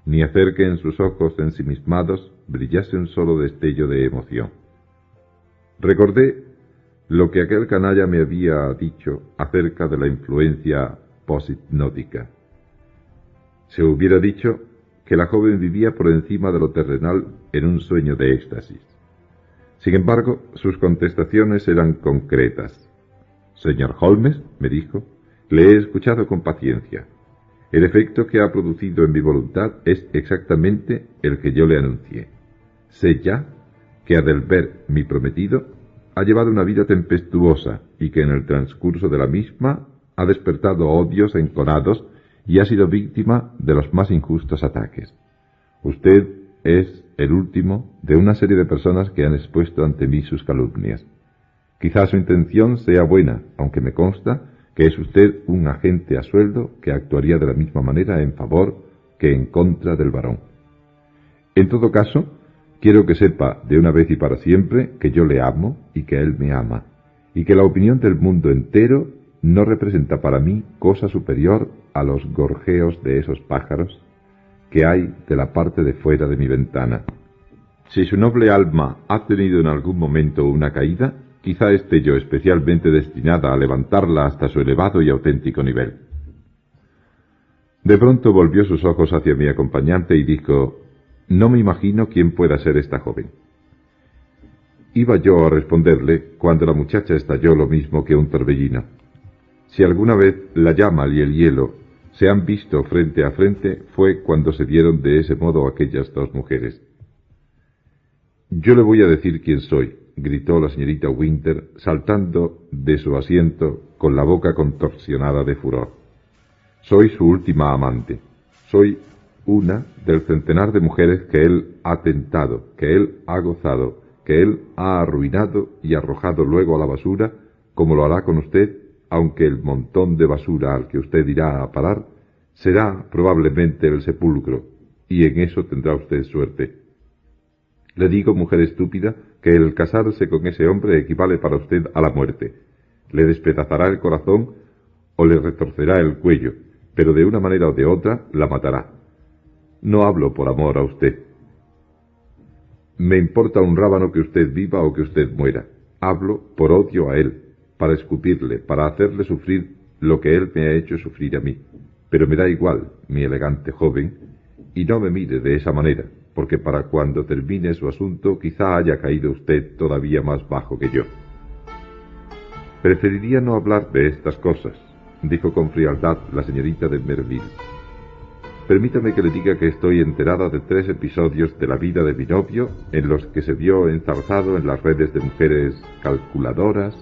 Speaker 1: ni hacer que en sus ojos ensimismados brillase un solo destello de emoción. Recordé lo que aquel canalla me había dicho acerca de la influencia poshipnótica. Se hubiera dicho que la joven vivía por encima de lo terrenal en un sueño de éxtasis. Sin embargo, sus contestaciones eran concretas. «Señor Holmes», me dijo, «le he escuchado con paciencia. El efecto que ha producido en mi voluntad es exactamente el que yo le anuncié. Sé ya que Adelbert, mi prometido, ha llevado una vida tempestuosa y que en el transcurso de la misma ha despertado odios enconados y ha sido víctima de los más injustos ataques. Usted es el último de una serie de personas que han expuesto ante mí sus calumnias. Quizá su intención sea buena, aunque me consta que es usted un agente a sueldo que actuaría de la misma manera en favor que en contra del barón. En todo caso, quiero que sepa de una vez y para siempre que yo le amo y que él me ama, y que la opinión del mundo entero no representa para mí cosa superior a los gorjeos de esos pájaros que hay de la parte de fuera de mi ventana. Si su noble alma ha tenido en algún momento una caída, quizá esté yo especialmente destinada a levantarla hasta su elevado y auténtico nivel. De pronto volvió sus ojos hacia mi acompañante y dijo: «No me imagino quién pueda ser esta joven». Iba yo a responderle cuando la muchacha estalló lo mismo que un torbellino. Si alguna vez la llama y el hielo se han visto frente a frente, fue cuando se dieron de ese modo aquellas dos mujeres. «Yo le voy a decir quién soy», gritó la señorita Winter, saltando de su asiento con la boca contorsionada de furor. «Soy su última amante. Soy una del centenar de mujeres que él ha tentado, que él ha gozado, que él ha arruinado y arrojado luego a la basura, como lo hará con usted, aunque el montón de basura al que usted irá a parar será probablemente el sepulcro, y en eso tendrá usted suerte. Le digo, mujer estúpida, que el casarse con ese hombre equivale para usted a la muerte. Le despedazará el corazón o le retorcerá el cuello, pero de una manera o de otra la matará. No hablo por amor a usted. Me importa un rábano que usted viva o que usted muera. Hablo por odio a él, para escupirle, para hacerle sufrir lo que él me ha hecho sufrir a mí. Pero me da igual, mi elegante joven, y no me mire de esa manera, porque para cuando termine su asunto quizá haya caído usted todavía más bajo que yo. Preferiría no hablar de estas cosas, dijo con frialdad la señorita de Merville. Permítame que le diga que estoy enterada de 3 episodios de la vida de mi novio en los que se vio enzarzado en las redes de mujeres calculadoras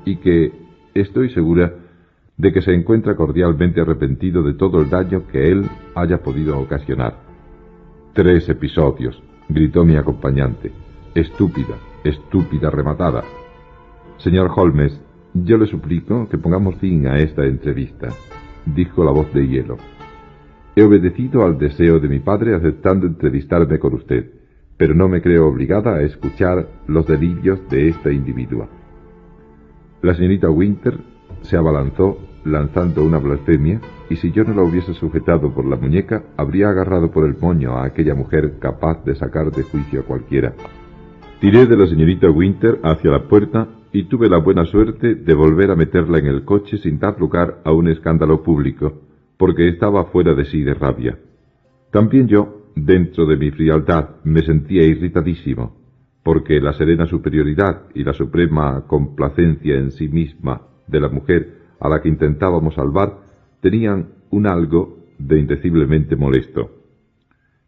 Speaker 1: y que estoy segura de que se encuentra cordialmente arrepentido de todo el daño que él haya podido ocasionar. 3 episodios, gritó mi acompañante. Estúpida, estúpida rematada. Señor Holmes, yo le suplico que pongamos fin a esta entrevista, dijo la voz de hielo. He obedecido al deseo de mi padre aceptando entrevistarme con usted, pero no me creo obligada a escuchar los delirios de esta individua. La señorita Winter se abalanzó lanzando una blasfemia, y si yo no la hubiese sujetado por la muñeca, habría agarrado por el moño a aquella mujer capaz de sacar de juicio a cualquiera. Tiré de la señorita Winter hacia la puerta y tuve la buena suerte de volver a meterla en el coche sin dar lugar a un escándalo público, porque estaba fuera de sí de rabia. También yo, dentro de mi frialdad, me sentía irritadísimo, porque la serena superioridad y la suprema complacencia en sí misma de la mujer a la que intentábamos salvar tenían un algo de indeciblemente molesto.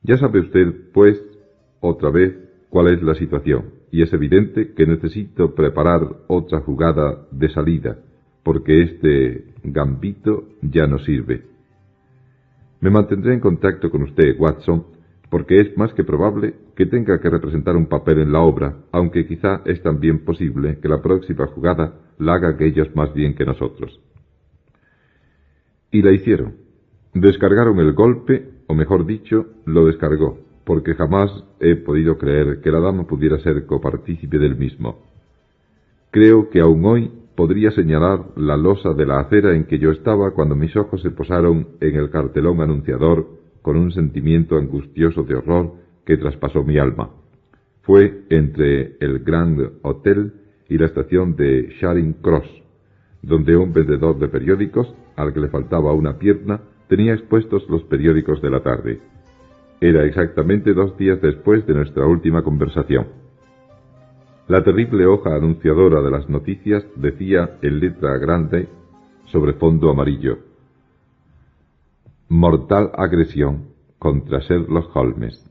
Speaker 1: Ya sabe usted, pues, otra vez, cuál es la situación, y es evidente que necesito preparar otra jugada de salida, porque este gambito ya no sirve. Me mantendré en contacto con usted, Watson, porque es más que probable que tenga que representar un papel en la obra, aunque quizá es también posible que la próxima jugada la hagan ellos más bien que nosotros. Y la hicieron. Descargaron el golpe, o mejor dicho, lo descargó, porque jamás he podido creer que la dama pudiera ser copartícipe del mismo. Creo que aún hoy podría señalar la losa de la acera en que yo estaba cuando mis ojos se posaron en el cartelón anunciador con un sentimiento angustioso de horror que traspasó mi alma. Fue entre el Grand Hotel y la estación de Charing Cross, donde un vendedor de periódicos, al que le faltaba una pierna, tenía expuestos los periódicos de la tarde. Era exactamente 2 días después de nuestra última conversación. La terrible hoja anunciadora de las noticias decía en letra grande sobre fondo amarillo: mortal agresión contra Sherlock Holmes.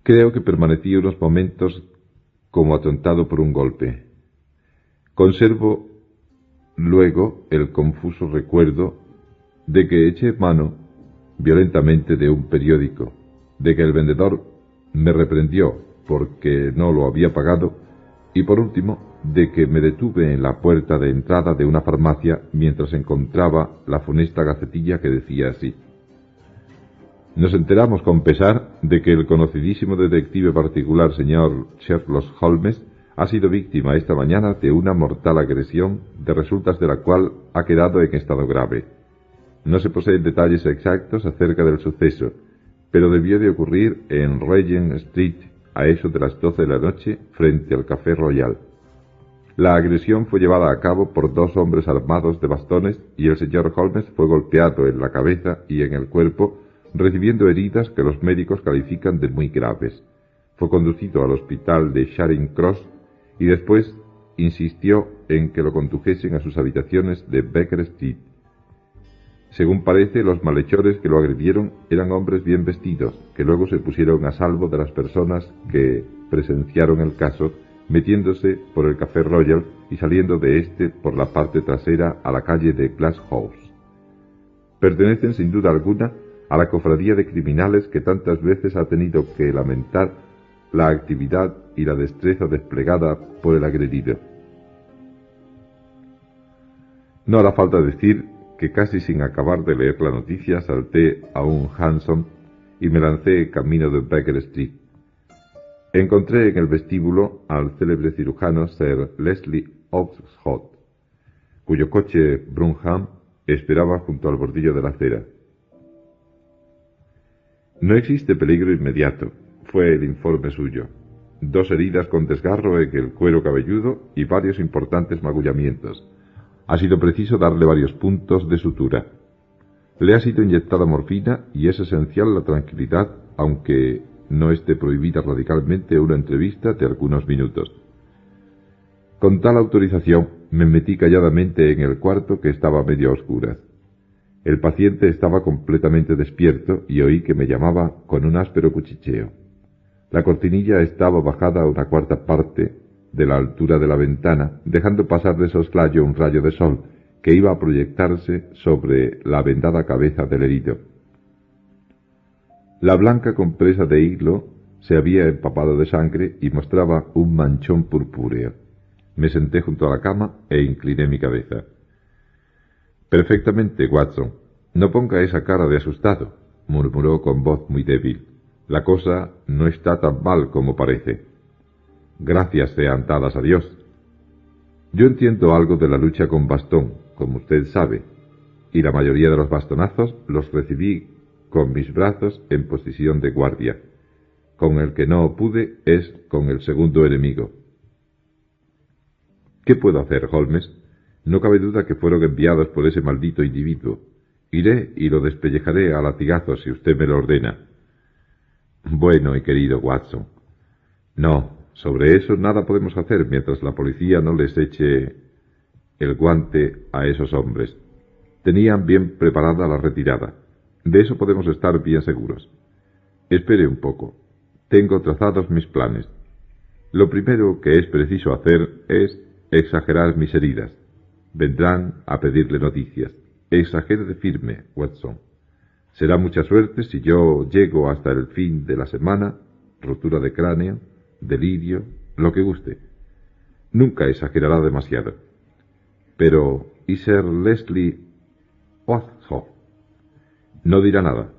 Speaker 1: Creo que permanecí unos momentos como atontado por un golpe. Conservo luego el confuso recuerdo de que eché mano violentamente de un periódico, de que el vendedor me reprendió porque no lo había pagado, y por último, de que me detuve en la puerta de entrada de una farmacia mientras encontraba la funesta gacetilla que decía así: nos enteramos con pesar de que el conocidísimo detective particular señor Sherlock Holmes ha sido víctima esta mañana de una mortal agresión, de resultas de la cual ha quedado en estado grave. No se poseen detalles exactos acerca del suceso, pero debió de ocurrir en Regent Street a eso de las 12 de la noche frente al Café Royal. La agresión fue llevada a cabo por 2 hombres armados de bastones y el señor Holmes fue golpeado en la cabeza y en el cuerpo, recibiendo heridas que los médicos califican de muy graves. Fue conducido al hospital de Charing Cross y después insistió en que lo condujesen a sus habitaciones de Baker Street. Según parece, los malhechores que lo agredieron eran hombres bien vestidos, que luego se pusieron a salvo de las personas que presenciaron el caso, metiéndose por el Café Royal y saliendo de este por la parte trasera a la calle de Glass House. Pertenecen sin duda alguna a la cofradía de criminales que tantas veces ha tenido que lamentar la actividad y la destreza desplegada por el agredido. No hará falta decir que casi sin acabar de leer la noticia salté a un hansom y me lancé camino de Baker Street. Encontré en el vestíbulo al célebre cirujano Sir Leslie Oxford, cuyo coche Brunham esperaba junto al bordillo de la acera. No existe peligro inmediato, fue el informe suyo. 2 heridas con desgarro en el cuero cabelludo y varios importantes magullamientos. Ha sido preciso darle varios puntos de sutura. Le ha sido inyectada morfina y es esencial la tranquilidad, aunque no esté prohibida radicalmente una entrevista de algunos minutos. Con tal autorización me metí calladamente en el cuarto, que estaba medio a oscuras. El paciente estaba completamente despierto y oí que me llamaba con un áspero cuchicheo. La cortinilla estaba bajada a 1/4 parte de la altura de la ventana, dejando pasar de soslayo un rayo de sol que iba a proyectarse sobre la vendada cabeza del herido. La blanca compresa de hilo se había empapado de sangre y mostraba un manchón purpúreo. Me senté junto a la cama e incliné mi cabeza. Perfectamente, Watson. No ponga esa cara de asustado, murmuró con voz muy débil. La cosa no está tan mal como parece. Gracias sean dadas a Dios. Yo entiendo algo de la lucha con bastón, como usted sabe, y la mayoría de los bastonazos los recibí con mis brazos en posición de guardia. Con el que no pude es con el segundo enemigo. ¿Qué puedo hacer, Holmes? No cabe duda que fueron enviados por ese maldito individuo. Iré y lo despellejaré a latigazos si usted me lo ordena. Bueno y querido Watson. No, sobre eso nada podemos hacer mientras la policía no les eche el guante a esos hombres. Tenían bien preparada la retirada. De eso podemos estar bien seguros. Espere un poco. Tengo trazados mis planes. Lo primero que es preciso hacer es exagerar mis heridas. Vendrán a pedirle noticias. Exagere de firme, Watson. Será mucha suerte si yo llego hasta el fin de la semana, rotura de cráneo, delirio, lo que guste. Nunca exagerará demasiado. Pero, ¿y Sir Leslie Othop? No dirá nada.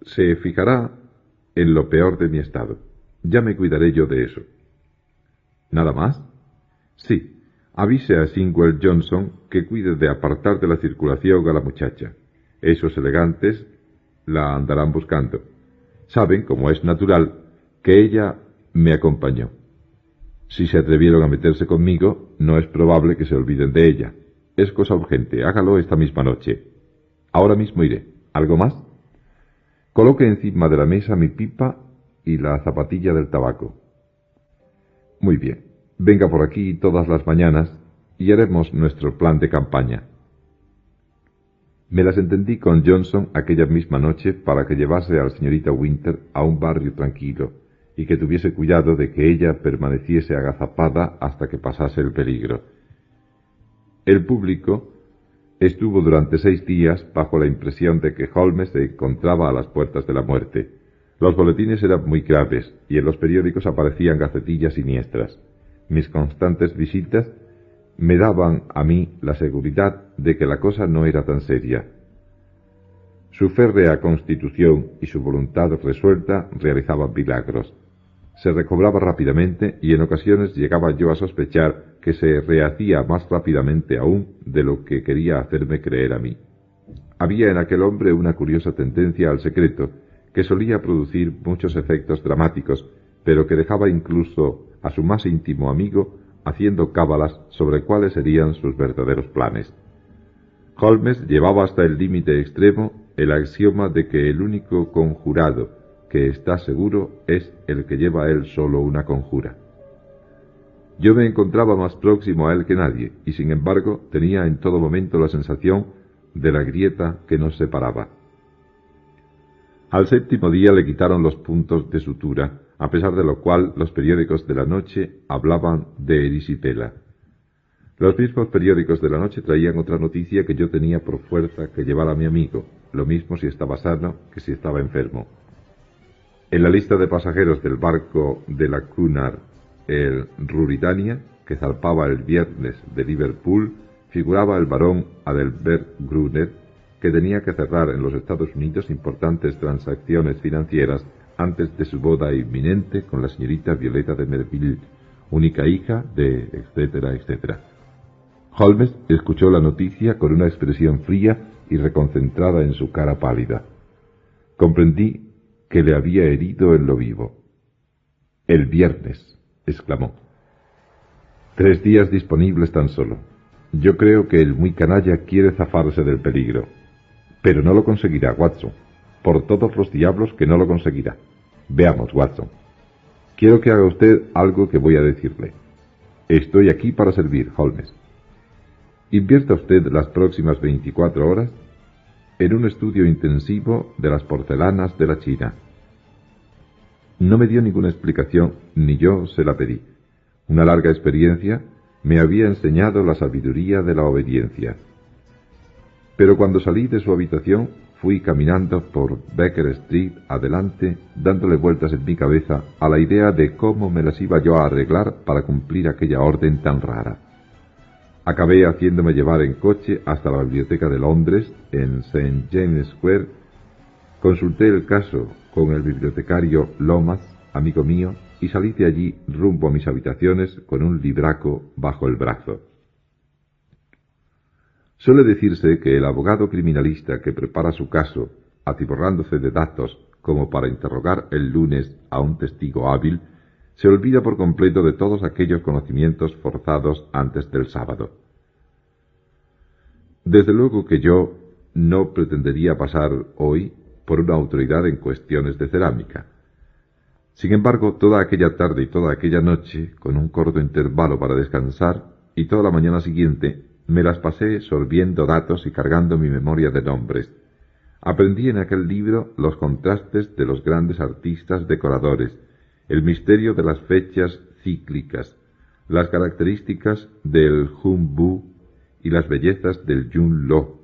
Speaker 1: Se fijará en lo peor de mi estado. Ya me cuidaré yo de eso. ¿Nada más? Sí. Avise a Singwell Johnson que cuide de apartar de la circulación a la muchacha. Esos elegantes la andarán buscando. Saben, como es natural, que ella me acompañó. Si se atrevieron a meterse conmigo, no es probable que se olviden de ella. Es cosa urgente, hágalo esta misma noche. Ahora mismo iré. ¿Algo más? Coloque encima de la mesa mi pipa y la zapatilla del tabaco. Muy bien. Venga por aquí todas las mañanas y haremos nuestro plan de campaña. Me las entendí con Johnson aquella misma noche para que llevase a la señorita Winter a un barrio tranquilo y que tuviese cuidado de que ella permaneciese agazapada hasta que pasase el peligro. El público estuvo durante 6 días bajo la impresión de que Holmes se encontraba a las puertas de la muerte. Los boletines eran muy graves y en los periódicos aparecían gacetillas siniestras. Mis constantes visitas me daban a mí la seguridad de que la cosa no era tan seria. Su férrea constitución y su voluntad resuelta realizaban milagros. Se recobraba rápidamente y en ocasiones llegaba yo a sospechar que se rehacía más rápidamente aún de lo que quería hacerme creer a mí. Había en aquel hombre una curiosa tendencia al secreto, que solía producir muchos efectos dramáticos, pero que dejaba incluso a su más íntimo amigo haciendo cábalas sobre cuáles serían sus verdaderos planes. Holmes llevaba hasta el límite extremo el axioma de que el único conjurado que está seguro es el que lleva él solo una conjura. Yo me encontraba más próximo a él que nadie, y sin embargo tenía en todo momento la sensación de la grieta que nos separaba. Al 7º día le quitaron los puntos de sutura, a pesar de lo cual los periódicos de la noche hablaban de erisipela. Los mismos periódicos de la noche traían otra noticia que yo tenía por fuerza que llevar a mi amigo, lo mismo si estaba sano que si estaba enfermo. En la lista de pasajeros del barco de la Cunard, el Ruritania, que zarpaba el viernes de Liverpool, figuraba el barón Adelbert Gruner, que tenía que cerrar en los Estados Unidos importantes transacciones financieras antes de su boda inminente con la señorita Violeta de Merville, única hija de etcétera, etcétera. Holmes escuchó la noticia con una expresión fría y reconcentrada en su cara pálida. Comprendí que le había herido en lo vivo. «El viernes», exclamó. 3 días disponibles tan solo. Yo creo que el muy canalla quiere zafarse del peligro. Pero no lo conseguirá, Watson. Por todos los diablos que no lo conseguirá. Veamos, Watson. Quiero que haga usted algo que voy a decirle. Estoy aquí para servir, Holmes. Invierta usted las próximas 24 horas en un estudio intensivo de las porcelanas de la China. No me dio ninguna explicación, ni yo se la pedí. Una larga experiencia me había enseñado la sabiduría de la obediencia. Pero cuando salí de su habitación, fui caminando por Baker Street adelante, dándole vueltas en mi cabeza a la idea de cómo me las iba yo a arreglar para cumplir aquella orden tan rara. Acabé haciéndome llevar en coche hasta la biblioteca de Londres, en St. James Square. Consulté el caso con el bibliotecario Lomas, amigo mío, y salí de allí rumbo a mis habitaciones con un libraco bajo el brazo. Suele decirse que el abogado criminalista que prepara su caso, atiborrándose de datos, como para interrogar el lunes a un testigo hábil, se olvida por completo de todos aquellos conocimientos forzados antes del sábado. Desde luego que yo no pretendería pasar hoy por una autoridad en cuestiones de cerámica. Sin embargo, toda aquella tarde y toda aquella noche, con un corto intervalo para descansar, y toda la mañana siguiente, me las pasé sorbiendo datos y cargando mi memoria de nombres. Aprendí en aquel libro los contrastes de los grandes artistas decoradores, el misterio de las fechas cíclicas, las características del Hung Bu y las bellezas del Yun Lo,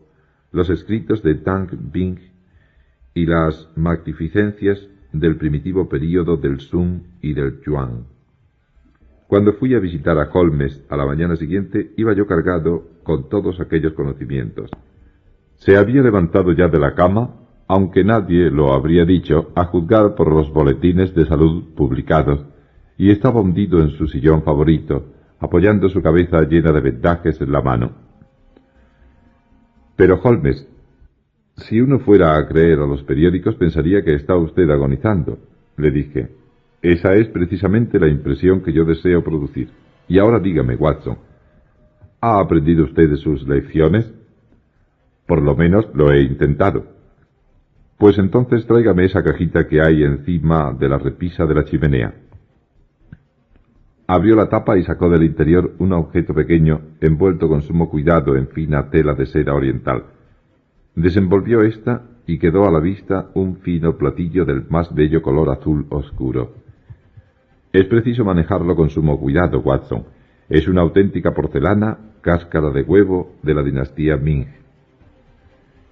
Speaker 1: los escritos de Tang Bing y las magnificencias del primitivo período del Sung y del Yuan. Cuando fui a visitar a Holmes a la mañana siguiente, iba yo cargado con todos aquellos conocimientos. Se había levantado ya de la cama, aunque nadie lo habría dicho, a juzgar por los boletines de salud publicados, y estaba hundido en su sillón favorito, apoyando su cabeza llena de vendajes en la mano. Pero Holmes, si uno fuera a creer a los periódicos, pensaría que está usted agonizando, le dije. Esa es precisamente la impresión que yo deseo producir. Y ahora dígame, Watson, ¿ha aprendido usted de sus lecciones? Por lo menos lo he intentado. Pues entonces tráigame esa cajita que hay encima de la repisa de la chimenea. Abrió la tapa y sacó del interior un objeto pequeño envuelto con sumo cuidado en fina tela de seda oriental. Desenvolvió ésta y quedó a la vista un fino platillo del más bello color azul oscuro. Es preciso manejarlo con sumo cuidado, Watson. Es una auténtica porcelana, cáscara de huevo de la dinastía Ming.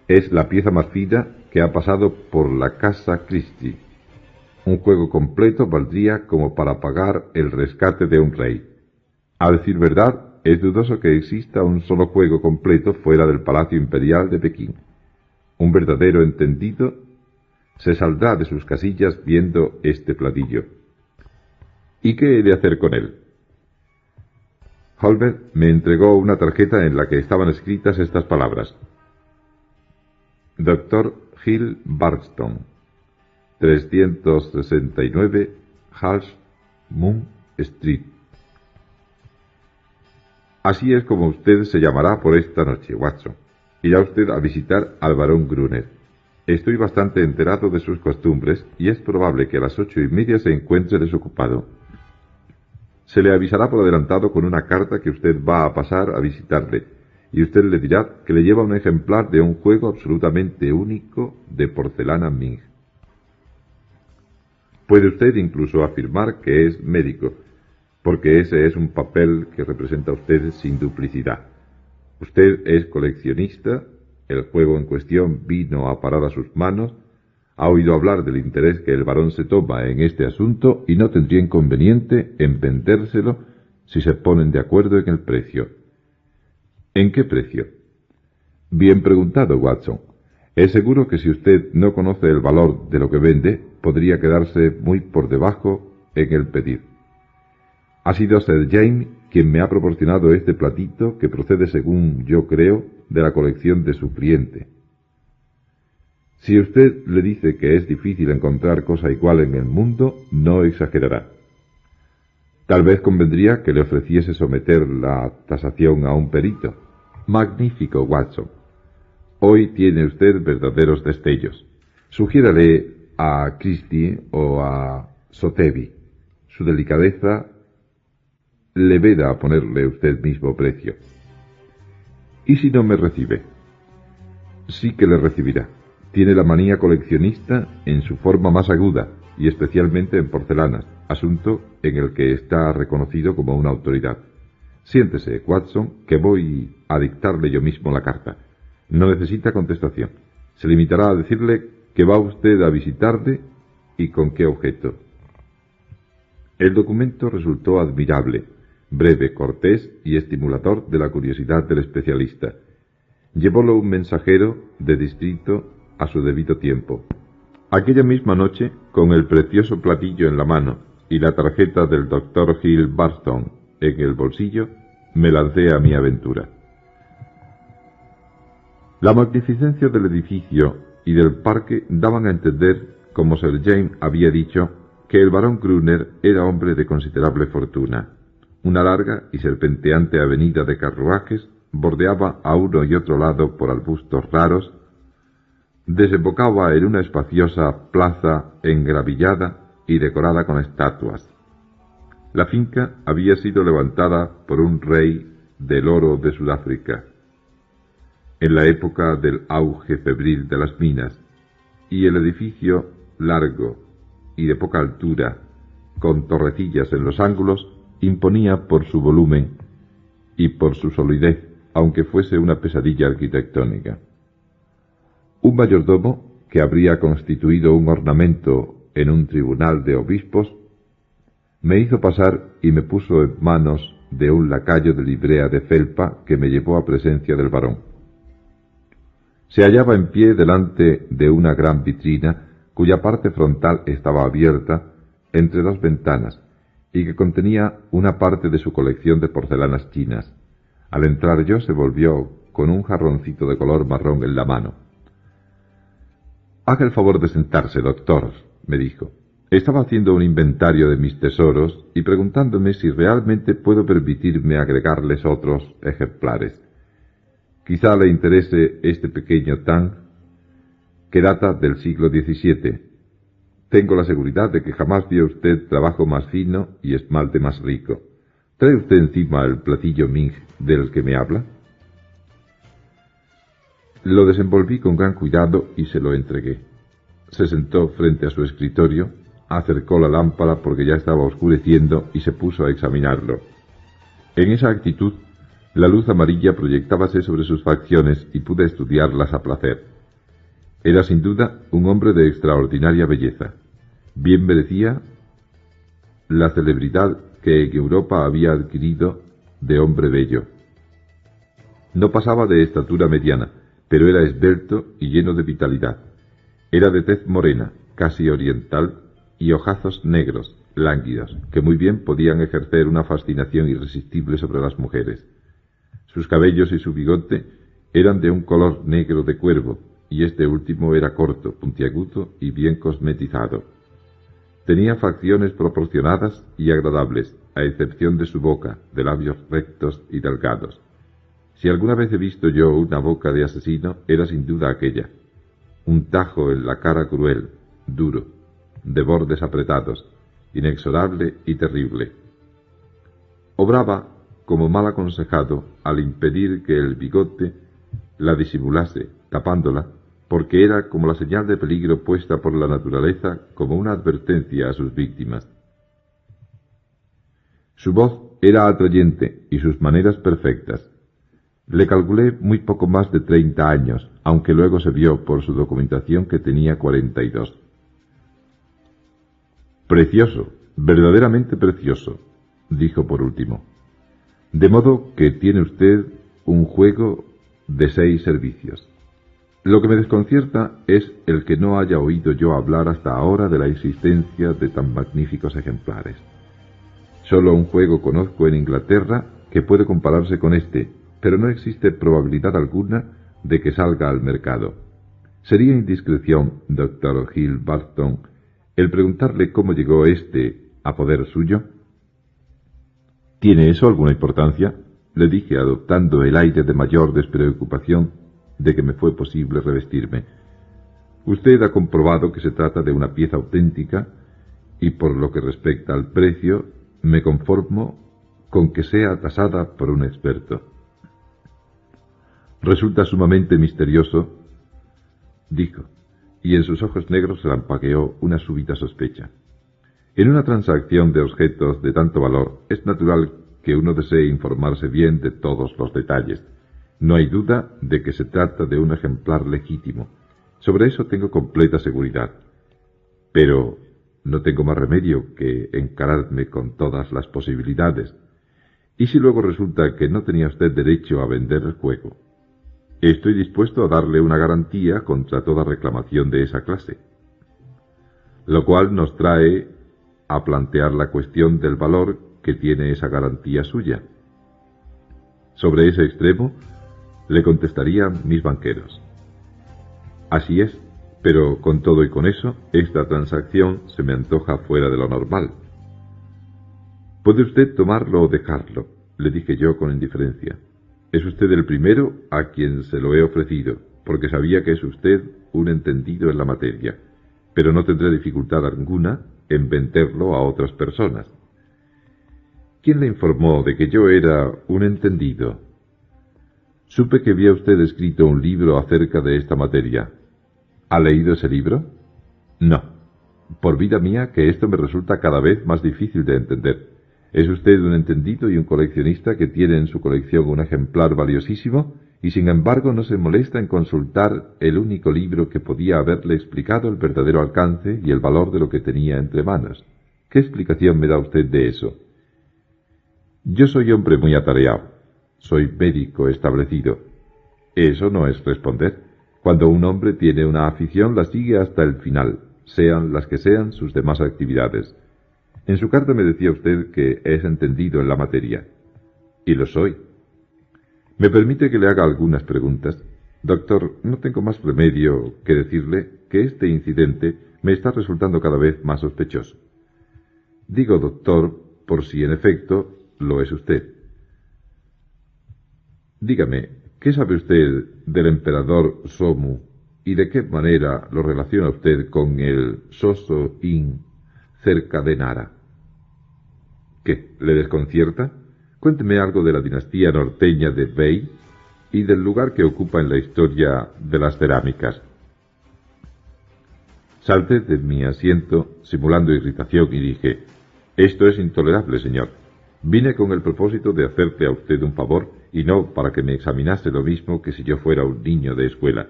Speaker 1: Es la pieza más fina que ha pasado por la casa Christie. Un juego completo valdría como para pagar el rescate de un rey. A decir verdad, es dudoso que exista un solo juego completo fuera del Palacio Imperial de Pekín. Un verdadero entendido se saldrá de sus casillas viendo este platillo. ¿Y qué he de hacer con él? Holmes me entregó una tarjeta en la que estaban escritas estas palabras: Dr. Hill Barkston, 369 Half Moon Street. Así es como usted se llamará por esta noche, Watson. Irá usted a visitar al barón Gruner. Estoy bastante enterado de sus costumbres y es probable que a las 8:30 se encuentre desocupado. Se le avisará por adelantado con una carta que usted va a pasar a visitarle, y usted le dirá que le lleva un ejemplar de un juego absolutamente único de porcelana Ming. Puede usted incluso afirmar que es médico, porque ese es un papel que representa a usted sin duplicidad. Usted es coleccionista, el juego en cuestión vino a parar a sus manos, ha oído hablar del interés que el barón se toma en este asunto y no tendría inconveniente en vendérselo si se ponen de acuerdo en el precio. ¿En qué precio? Bien preguntado, Watson. Es seguro que si usted no conoce el valor de lo que vende, podría quedarse muy por debajo en el pedir. Ha sido Sir James quien me ha proporcionado este platito que procede, según yo creo, de la colección de su cliente. Si usted le dice que es difícil encontrar cosa igual en el mundo, no exagerará. Tal vez convendría que le ofreciese someter la tasación a un perito. Magnífico, Watson. Hoy tiene usted verdaderos destellos. Sugiérale a Christie o a Sotheby. Su delicadeza le veda a ponerle usted mismo precio. ¿Y si no me recibe? Sí que le recibirá. Tiene la manía coleccionista en su forma más aguda, y especialmente en porcelanas, asunto en el que está reconocido como una autoridad. Siéntese, Watson, que voy a dictarle yo mismo la carta. No necesita contestación. Se limitará a decirle que va usted a visitarle y con qué objeto. El documento resultó admirable, breve, cortés y estimulador de la curiosidad del especialista. Llevólo un mensajero de distrito a su debido tiempo. Aquella misma noche, con el precioso platillo en la mano y la tarjeta del Dr. Hill Barkston en el bolsillo, me lancé a mi aventura. La magnificencia del edificio y del parque daban a entender como Sir James había dicho, que el barón Gruner era hombre de considerable fortuna. Una larga y serpenteante avenida de carruajes bordeaba a uno y otro lado por arbustos raros, desembocaba en una espaciosa plaza engravillada y decorada con estatuas. La finca había sido levantada por un rey del oro de Sudáfrica, en la época del auge febril de las minas, y el edificio, largo y de poca altura, con torrecillas en los ángulos, imponía por su volumen y por su solidez, aunque fuese una pesadilla arquitectónica. Un mayordomo, que habría constituido un ornamento en un tribunal de obispos, me hizo pasar y me puso en manos de un lacayo de librea de felpa que me llevó a presencia del barón. Se hallaba en pie delante de una gran vitrina cuya parte frontal estaba abierta entre dos ventanas y que contenía una parte de su colección de porcelanas chinas. Al entrar yo se volvió con un jarroncito de color marrón en la mano. «Haga el favor de sentarse, doctor», me dijo. Estaba haciendo un inventario de mis tesoros y preguntándome si realmente puedo permitirme agregarles otros ejemplares. Quizá le interese este pequeño Tang, que data del siglo XVII. Tengo la seguridad de que jamás vio usted trabajo más fino y esmalte más rico. ¿Trae usted encima el platillo Ming del que me habla? Lo desenvolví con gran cuidado y se lo entregué. Se sentó frente a su escritorio, acercó la lámpara porque ya estaba oscureciendo y se puso a examinarlo. En esa actitud, la luz amarilla proyectábase sobre sus facciones y pude estudiarlas a placer. Era sin duda un hombre de extraordinaria belleza. Bien merecía la celebridad que en Europa había adquirido de hombre bello. No pasaba de estatura mediana, pero era esbelto y lleno de vitalidad. Era de tez morena, casi oriental, y ojazos negros, lánguidos, que muy bien podían ejercer una fascinación irresistible sobre las mujeres. Sus cabellos y su bigote eran de un color negro de cuervo, y este último era corto, puntiagudo y bien cosmetizado. Tenía facciones proporcionadas y agradables, a excepción de su boca, de labios rectos y delgados. Si alguna vez he visto yo una boca de asesino, era sin duda aquella. Un tajo en la cara cruel, duro, de bordes apretados, inexorable y terrible. Obraba como mal aconsejado al impedir que el bigote la disimulase, tapándola, porque era como la señal de peligro puesta por la naturaleza como una advertencia a sus víctimas. Su voz era atrayente y sus maneras perfectas. Le calculé muy poco más de 30 años, aunque luego se vio por su documentación que tenía 42. «Precioso, verdaderamente precioso», dijo por último. «De modo que tiene usted un juego de 6 servicios. Lo que me desconcierta es el que no haya oído yo hablar hasta ahora de la existencia de tan magníficos ejemplares. Solo un juego conozco en Inglaterra que puede compararse con este, pero no existe probabilidad alguna de que salga al mercado. Sería indiscreción, Dr. Hill Barton, el preguntarle cómo llegó este a poder suyo». «¿Tiene eso alguna importancia?», le dije, adoptando el aire de mayor despreocupación de que me fue posible revestirme. «Usted ha comprobado que se trata de una pieza auténtica, y por lo que respecta al precio, me conformo con que sea tasada por un experto». «Resulta sumamente misterioso», dijo, y en sus ojos negros se lampagueó una súbita sospecha. «En una transacción de objetos de tanto valor, es natural que uno desee informarse bien de todos los detalles. No hay duda de que se trata de un ejemplar legítimo. Sobre eso tengo completa seguridad. Pero no tengo más remedio que encararme con todas las posibilidades. ¿Y si luego resulta que no tenía usted derecho a vender el juego? Estoy dispuesto a darle una garantía contra toda reclamación de esa clase. Lo cual nos trae a plantear la cuestión del valor que tiene esa garantía suya. Sobre ese extremo le contestarían mis banqueros. Así es, Pero con todo y con eso, esta transacción se me antoja fuera de lo normal. Puede usted tomarlo o dejarlo, le dije yo con indiferencia. Es usted el primero a quien se lo he ofrecido, porque sabía que es usted un entendido en la materia, pero no tendré dificultad alguna en venderlo a otras personas. ¿Quién le informó de que yo era un entendido? Supe que había usted escrito un libro acerca de esta materia. ¿Ha leído ese libro? No. Por vida mía que esto me resulta cada vez más difícil de entender. Es usted un entendido y un coleccionista que tiene en su colección un ejemplar valiosísimo y sin embargo no se molesta en consultar el único libro que podía haberle explicado el verdadero alcance y el valor de lo que tenía entre manos. ¿Qué explicación me da usted de eso? Yo soy hombre muy atareado. Soy médico establecido. Eso no es responder. Cuando un hombre tiene una afición, la sigue hasta el final, sean las que sean sus demás actividades. En su carta me decía usted que es entendido en la materia. Y lo soy. ¿Me permite que le haga algunas preguntas? Doctor, no tengo más remedio que decirle que este incidente me está resultando cada vez más sospechoso. Digo doctor por si en efecto lo es usted. Dígame, ¿qué sabe usted del emperador Somu y de qué manera lo relaciona usted con el Soso-in cerca de Nara? ¿Qué? ¿Le desconcierta? Cuénteme algo de la dinastía norteña de Wei y del lugar que ocupa en la historia de las cerámicas. Salté de mi asiento, simulando irritación, y dije: «Esto es intolerable, señor. Vine con el propósito de hacerle a usted un favor y no para que me examinase lo mismo que si yo fuera un niño de escuela.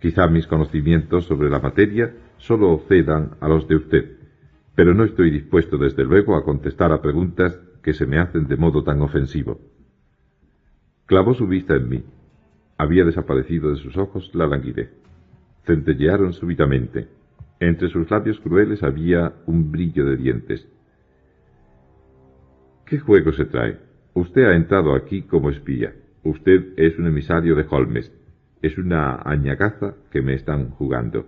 Speaker 1: Quizá mis conocimientos sobre la materia solo cedan a los de usted, pero no estoy dispuesto desde luego a contestar a preguntas que se me hacen de modo tan ofensivo». Clavó su vista en mí. Había desaparecido de sus ojos la languidez. Centellearon súbitamente. Entre sus labios crueles había un brillo de dientes. ¿Qué juego se trae? Usted ha entrado aquí como espía. Usted es un emisario de Holmes. Es una añagaza que me están jugando.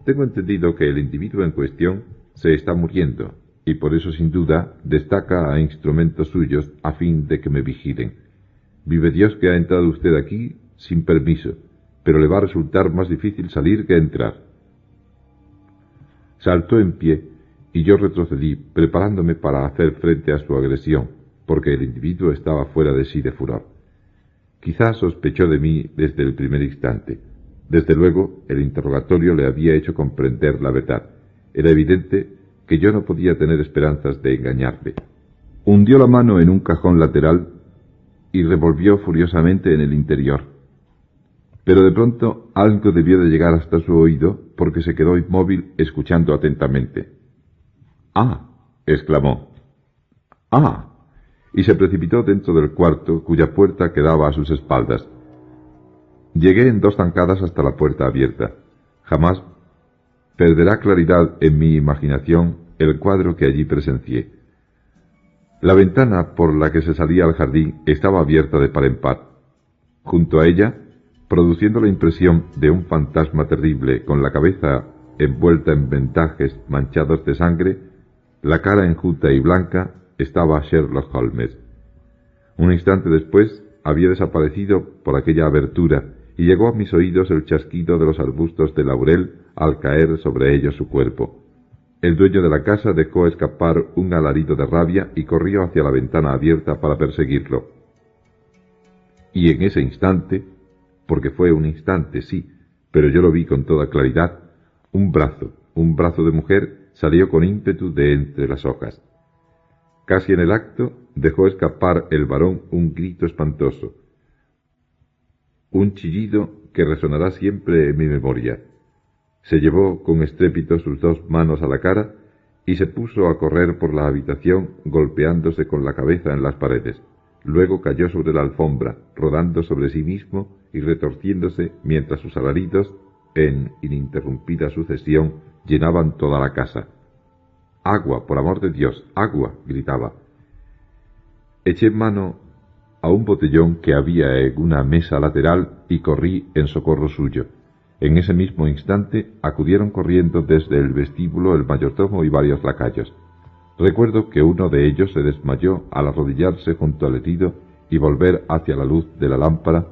Speaker 1: Tengo entendido que el individuo en cuestión se está muriendo, y por eso sin duda destaca a instrumentos suyos a fin de que me vigilen. Vive Dios que ha entrado usted aquí sin permiso, pero le va a resultar más difícil salir que entrar. Saltó en pie, y yo retrocedí, preparándome para hacer frente a su agresión, porque el individuo estaba fuera de sí de furor. Quizá sospechó de mí desde el primer instante. Desde luego, el interrogatorio le había hecho comprender la verdad. Era evidente que yo no podía tener esperanzas de engañarle. Hundió la mano en un cajón lateral y revolvió furiosamente en el interior. Pero de pronto algo debió de llegar hasta su oído, porque se quedó inmóvil escuchando atentamente. «¡Ah!», exclamó. «¡Ah!», y se precipitó dentro del cuarto, cuya puerta quedaba a sus espaldas. Llegué en 2 zancadas hasta la puerta abierta. Jamás perderá claridad en mi imaginación el cuadro que allí presencié. La ventana por la que se salía al jardín estaba abierta de par en par. Junto a ella, produciendo la impresión de un fantasma terrible con la cabeza envuelta en vendajes manchados de sangre, la cara enjuta y blanca, estaba Sherlock Holmes. Un instante después había desaparecido por aquella abertura y llegó a mis oídos el chasquido de los arbustos de laurel al caer sobre ellos su cuerpo. El dueño de la casa dejó escapar un alarido de rabia y corrió hacia la ventana abierta para perseguirlo. Y en ese instante, porque fue un instante, sí, pero yo lo vi con toda claridad, un brazo de mujer, salió con ímpetu de entre las hojas. Casi en el acto, dejó escapar el varón un grito espantoso, un chillido que resonará siempre en mi memoria. Se llevó con estrépito sus 2 manos a la cara y se puso a correr por la habitación golpeándose con la cabeza en las paredes. Luego cayó sobre la alfombra, rodando sobre sí mismo y retorciéndose mientras sus alaridos, en ininterrumpida sucesión, llenaban toda la casa. «¡Agua, por amor de Dios, agua!», gritaba. Eché mano a un botellón que había en una mesa lateral y corrí en socorro suyo. En ese mismo instante acudieron corriendo desde el vestíbulo el mayordomo y varios lacayos. Recuerdo que uno de ellos se desmayó al arrodillarse junto al herido y volver hacia la luz de la lámpara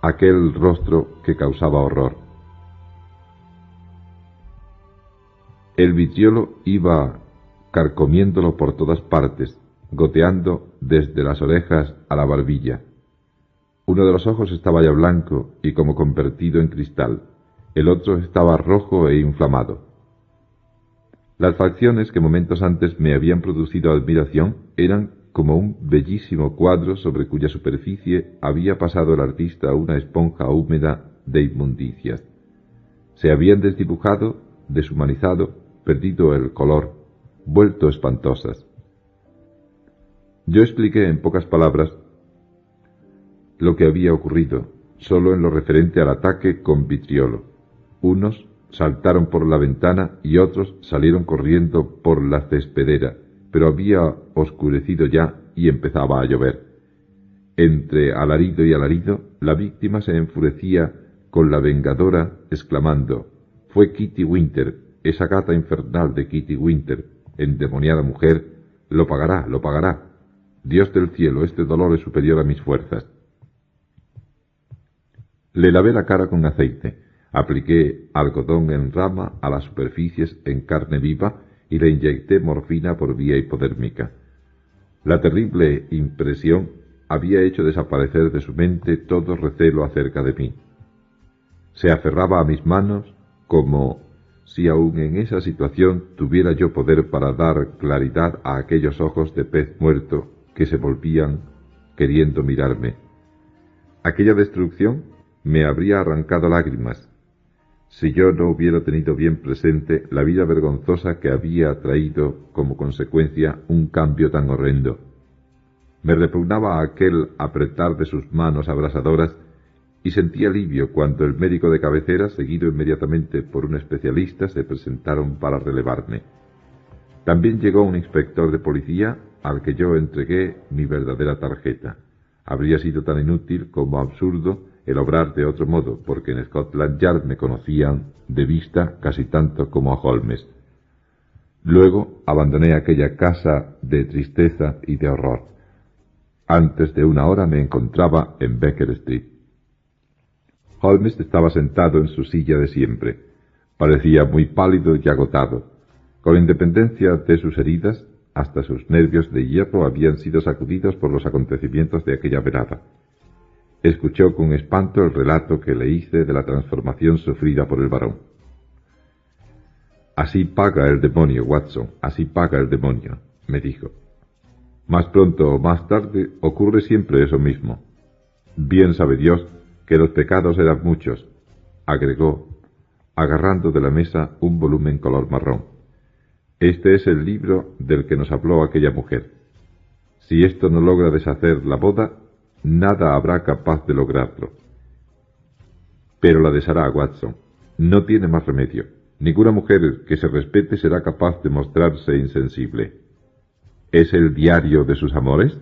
Speaker 1: aquel rostro que causaba horror. El vitriolo iba carcomiéndolo por todas partes, goteando desde las orejas a la barbilla. Uno de los ojos estaba ya blanco y como convertido en cristal, el otro estaba rojo e inflamado. Las facciones que momentos antes me habían producido admiración eran como un bellísimo cuadro sobre cuya superficie había pasado el artista una esponja húmeda de inmundicias. Se habían desdibujado, deshumanizado, perdido el color, vuelto espantosas. Yo expliqué en pocas palabras lo que había ocurrido, solo en lo referente al ataque con vitriolo. Unos saltaron por la ventana y otros salieron corriendo por la cespedera, pero había oscurecido ya y empezaba a llover. Entre alarido y alarido, la víctima se enfurecía con la vengadora, exclamando: «Fue Kitty Winter, esa gata infernal de Kitty Winter, endemoniada mujer, lo pagará, lo pagará. Dios del cielo, este dolor es superior a mis fuerzas». Le lavé la cara con aceite, apliqué algodón en rama a las superficies en carne viva y le inyecté morfina por vía hipodérmica. La terrible impresión había hecho desaparecer de su mente todo recelo acerca de mí. Se aferraba a mis manos como si aun en esa situación tuviera yo poder para dar claridad a aquellos ojos de pez muerto que se volvían queriendo mirarme. Aquella destrucción me habría arrancado lágrimas, si yo no hubiera tenido bien presente la vida vergonzosa que había traído como consecuencia un cambio tan horrendo. Me repugnaba aquel apretar de sus manos abrasadoras y sentí alivio cuando el médico de cabecera, seguido inmediatamente por un especialista, se presentaron para relevarme. También llegó un inspector de policía al que yo entregué mi verdadera tarjeta. Habría sido tan inútil como absurdo el obrar de otro modo, porque en Scotland Yard me conocían de vista casi tanto como a Holmes. Luego abandoné aquella casa de tristeza y de horror. Antes de una hora me encontraba en Baker Street. Holmes estaba sentado en su silla de siempre. Parecía muy pálido y agotado. Con independencia de sus heridas, hasta sus nervios de hierro habían sido sacudidos por los acontecimientos de aquella velada. Escuchó con espanto el relato que le hice de la transformación sufrida por el varón. «Así paga el demonio, Watson, así paga el demonio», me dijo. «Más pronto o más tarde ocurre siempre eso mismo. Bien sabe Dios que los pecados eran muchos», agregó, agarrando de la mesa un volumen color marrón. «Este es el libro del que nos habló aquella mujer. Si esto no logra deshacer la boda, nada habrá capaz de lograrlo. Pero la deshará, Watson. No tiene más remedio. Ninguna mujer que se respete será capaz de mostrarse insensible. ¿Es el diario de sus amores?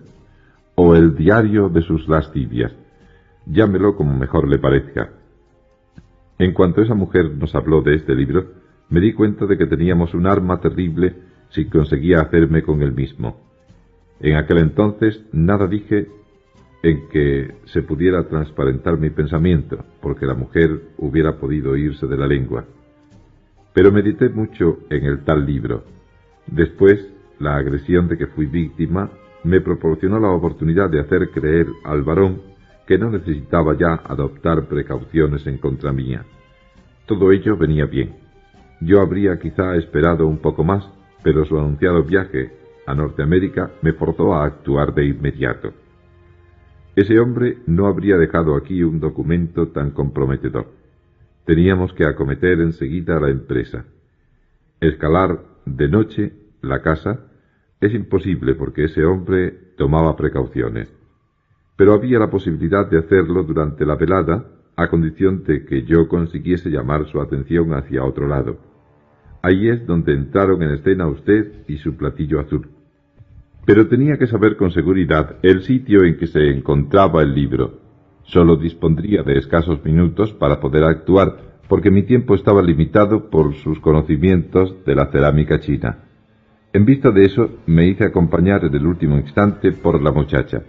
Speaker 1: ¿O el diario de sus lascivias? Llámelo como mejor le parezca». En cuanto esa mujer nos habló de este libro, me di cuenta de que teníamos un arma terrible si conseguía hacerme con el mismo. En aquel entonces nada dije en que se pudiera transparentar mi pensamiento, porque la mujer hubiera podido irse de la lengua. Pero medité mucho en el tal libro. Después, la agresión de que fui víctima me proporcionó la oportunidad de hacer creer al varón que no necesitaba ya adoptar precauciones en contra mía. Todo ello venía bien. Yo habría quizá esperado un poco más, pero su anunciado viaje a Norteamérica me forzó a actuar de inmediato. Ese hombre no habría dejado aquí un documento tan comprometedor. Teníamos que acometer enseguida la empresa. Escalar de noche la casa es imposible porque ese hombre tomaba precauciones. Pero había la posibilidad de hacerlo durante la velada, a condición de que yo consiguiese llamar su atención hacia otro lado. Ahí es donde entraron en escena usted y su platillo azul. Pero tenía que saber con seguridad el sitio en que se encontraba el libro. Solo dispondría de escasos minutos para poder actuar, porque mi tiempo estaba limitado por sus conocimientos de la cerámica china. En vista de eso, me hice acompañar en el último instante por la muchacha.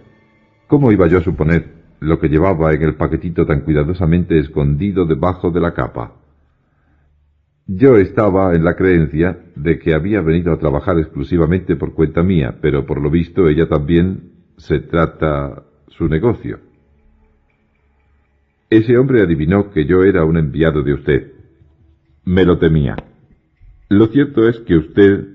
Speaker 1: ¿Cómo iba yo a suponer lo que llevaba en el paquetito tan cuidadosamente escondido debajo de la capa? Yo estaba en la creencia de que había venido a trabajar exclusivamente por cuenta mía, pero por lo visto ella también se trata su negocio. Ese hombre adivinó que yo era un enviado de usted. Me lo temía. Lo cierto es que usted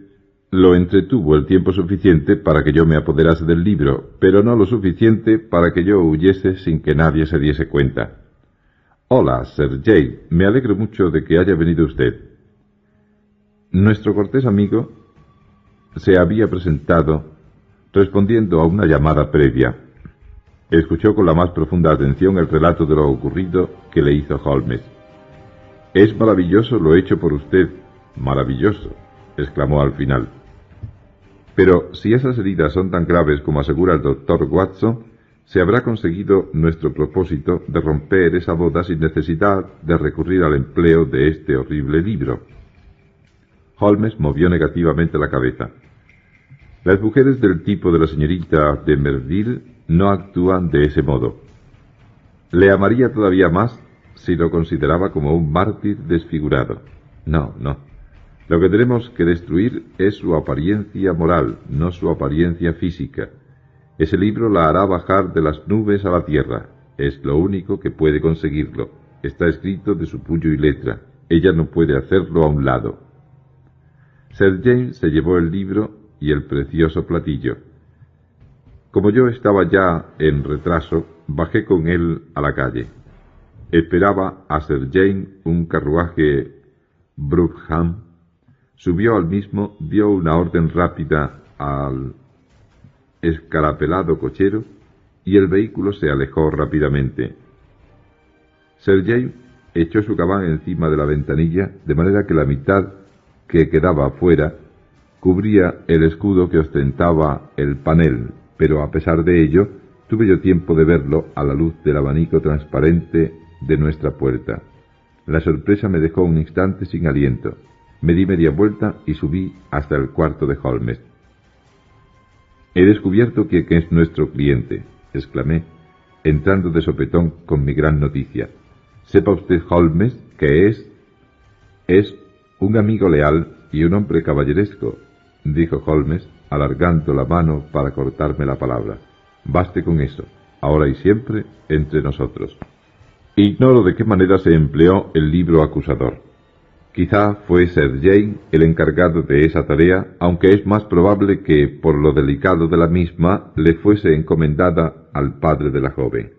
Speaker 1: lo entretuvo el tiempo suficiente para que yo me apoderase del libro, pero no lo suficiente para que yo huyese sin que nadie se diese cuenta. Hola, Sergei. Me alegro mucho de que haya venido usted. Nuestro cortés amigo se había presentado respondiendo a una llamada previa. Escuchó con la más profunda atención el relato de lo ocurrido que le hizo Holmes. «Es maravilloso lo hecho por usted, maravilloso», exclamó al final. «Pero si esas heridas son tan graves como asegura el doctor Watson, se habrá conseguido nuestro propósito de romper esa boda sin necesidad de recurrir al empleo de este horrible libro». Holmes movió negativamente la cabeza. «Las mujeres del tipo de la señorita de Merville no actúan de ese modo. Le amaría todavía más si lo consideraba como un mártir desfigurado. No, no. Lo que tenemos que destruir es su apariencia moral, no su apariencia física. Ese libro la hará bajar de las nubes a la tierra. Es lo único que puede conseguirlo. Está escrito de su puño y letra. Ella no puede hacerlo a un lado». Sir James se llevó el libro y el precioso platillo. Como yo estaba ya en retraso, bajé con él a la calle. Esperaba a Sir James un carruaje Brookham. Subió al mismo, dio una orden rápida al escarapelado cochero y el vehículo se alejó rápidamente. Sir James echó su gabán encima de la ventanilla, de manera que la mitad que quedaba afuera cubría el escudo que ostentaba el panel, pero a pesar de ello, tuve yo tiempo de verlo a la luz del abanico transparente de nuestra puerta. La sorpresa me dejó un instante sin aliento. Me di media vuelta y subí hasta el cuarto de Holmes. «He descubierto quién es nuestro cliente», exclamé, entrando de sopetón con mi gran noticia. «Sepa usted, Holmes, que es un amigo leal y un hombre caballeresco», dijo Holmes, alargando la mano para cortarme la palabra. «Baste con eso, ahora y siempre, entre nosotros». Ignoro de qué manera se empleó el libro acusador. Quizá fue Sir James el encargado de esa tarea, aunque es más probable que, por lo delicado de la misma, le fuese encomendada al padre de la joven.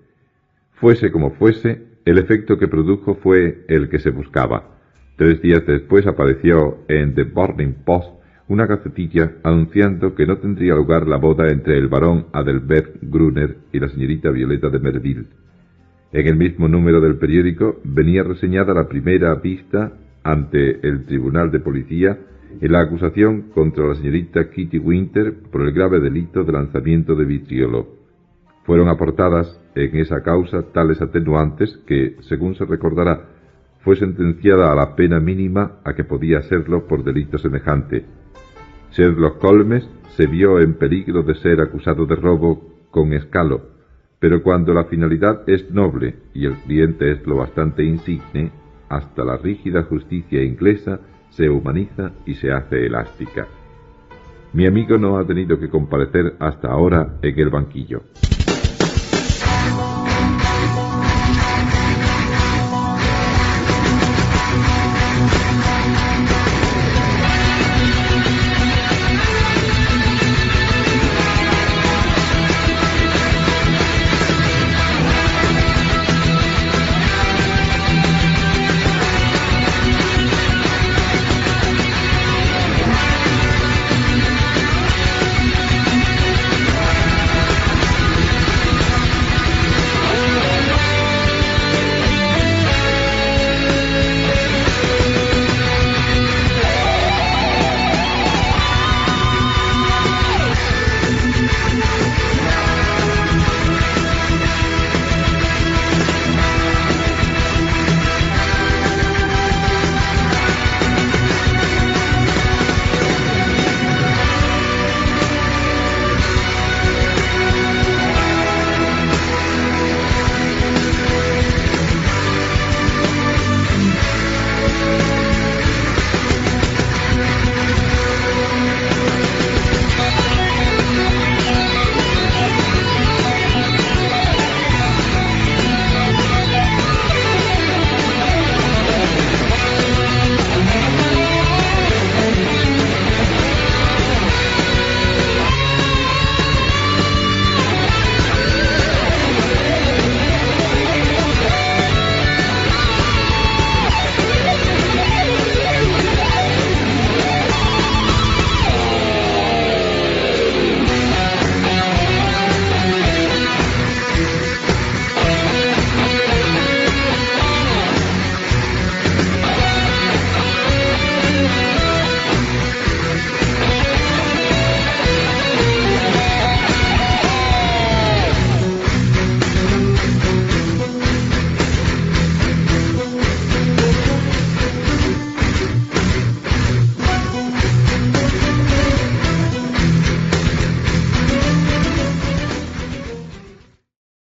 Speaker 1: Fuese como fuese, el efecto que produjo fue el que se buscaba. 3 días después apareció en The Morning Post una gacetilla anunciando que no tendría lugar la boda entre el barón Adelbert Gruner y la señorita Violeta de Merville. En el mismo número del periódico venía reseñada la primera vista ante el Tribunal de Policía en la acusación contra la señorita Kitty Winter por el grave delito de lanzamiento de vitriolo. Fueron aportadas en esa causa tales atenuantes que, según se recordará, fue sentenciada a la pena mínima a que podía serlo por delito semejante. Sherlock Holmes se vio en peligro de ser acusado de robo con escalo, pero cuando la finalidad es noble y el cliente es lo bastante insigne, hasta la rígida justicia inglesa se humaniza y se hace elástica. Mi amigo no ha tenido que comparecer hasta ahora en el banquillo.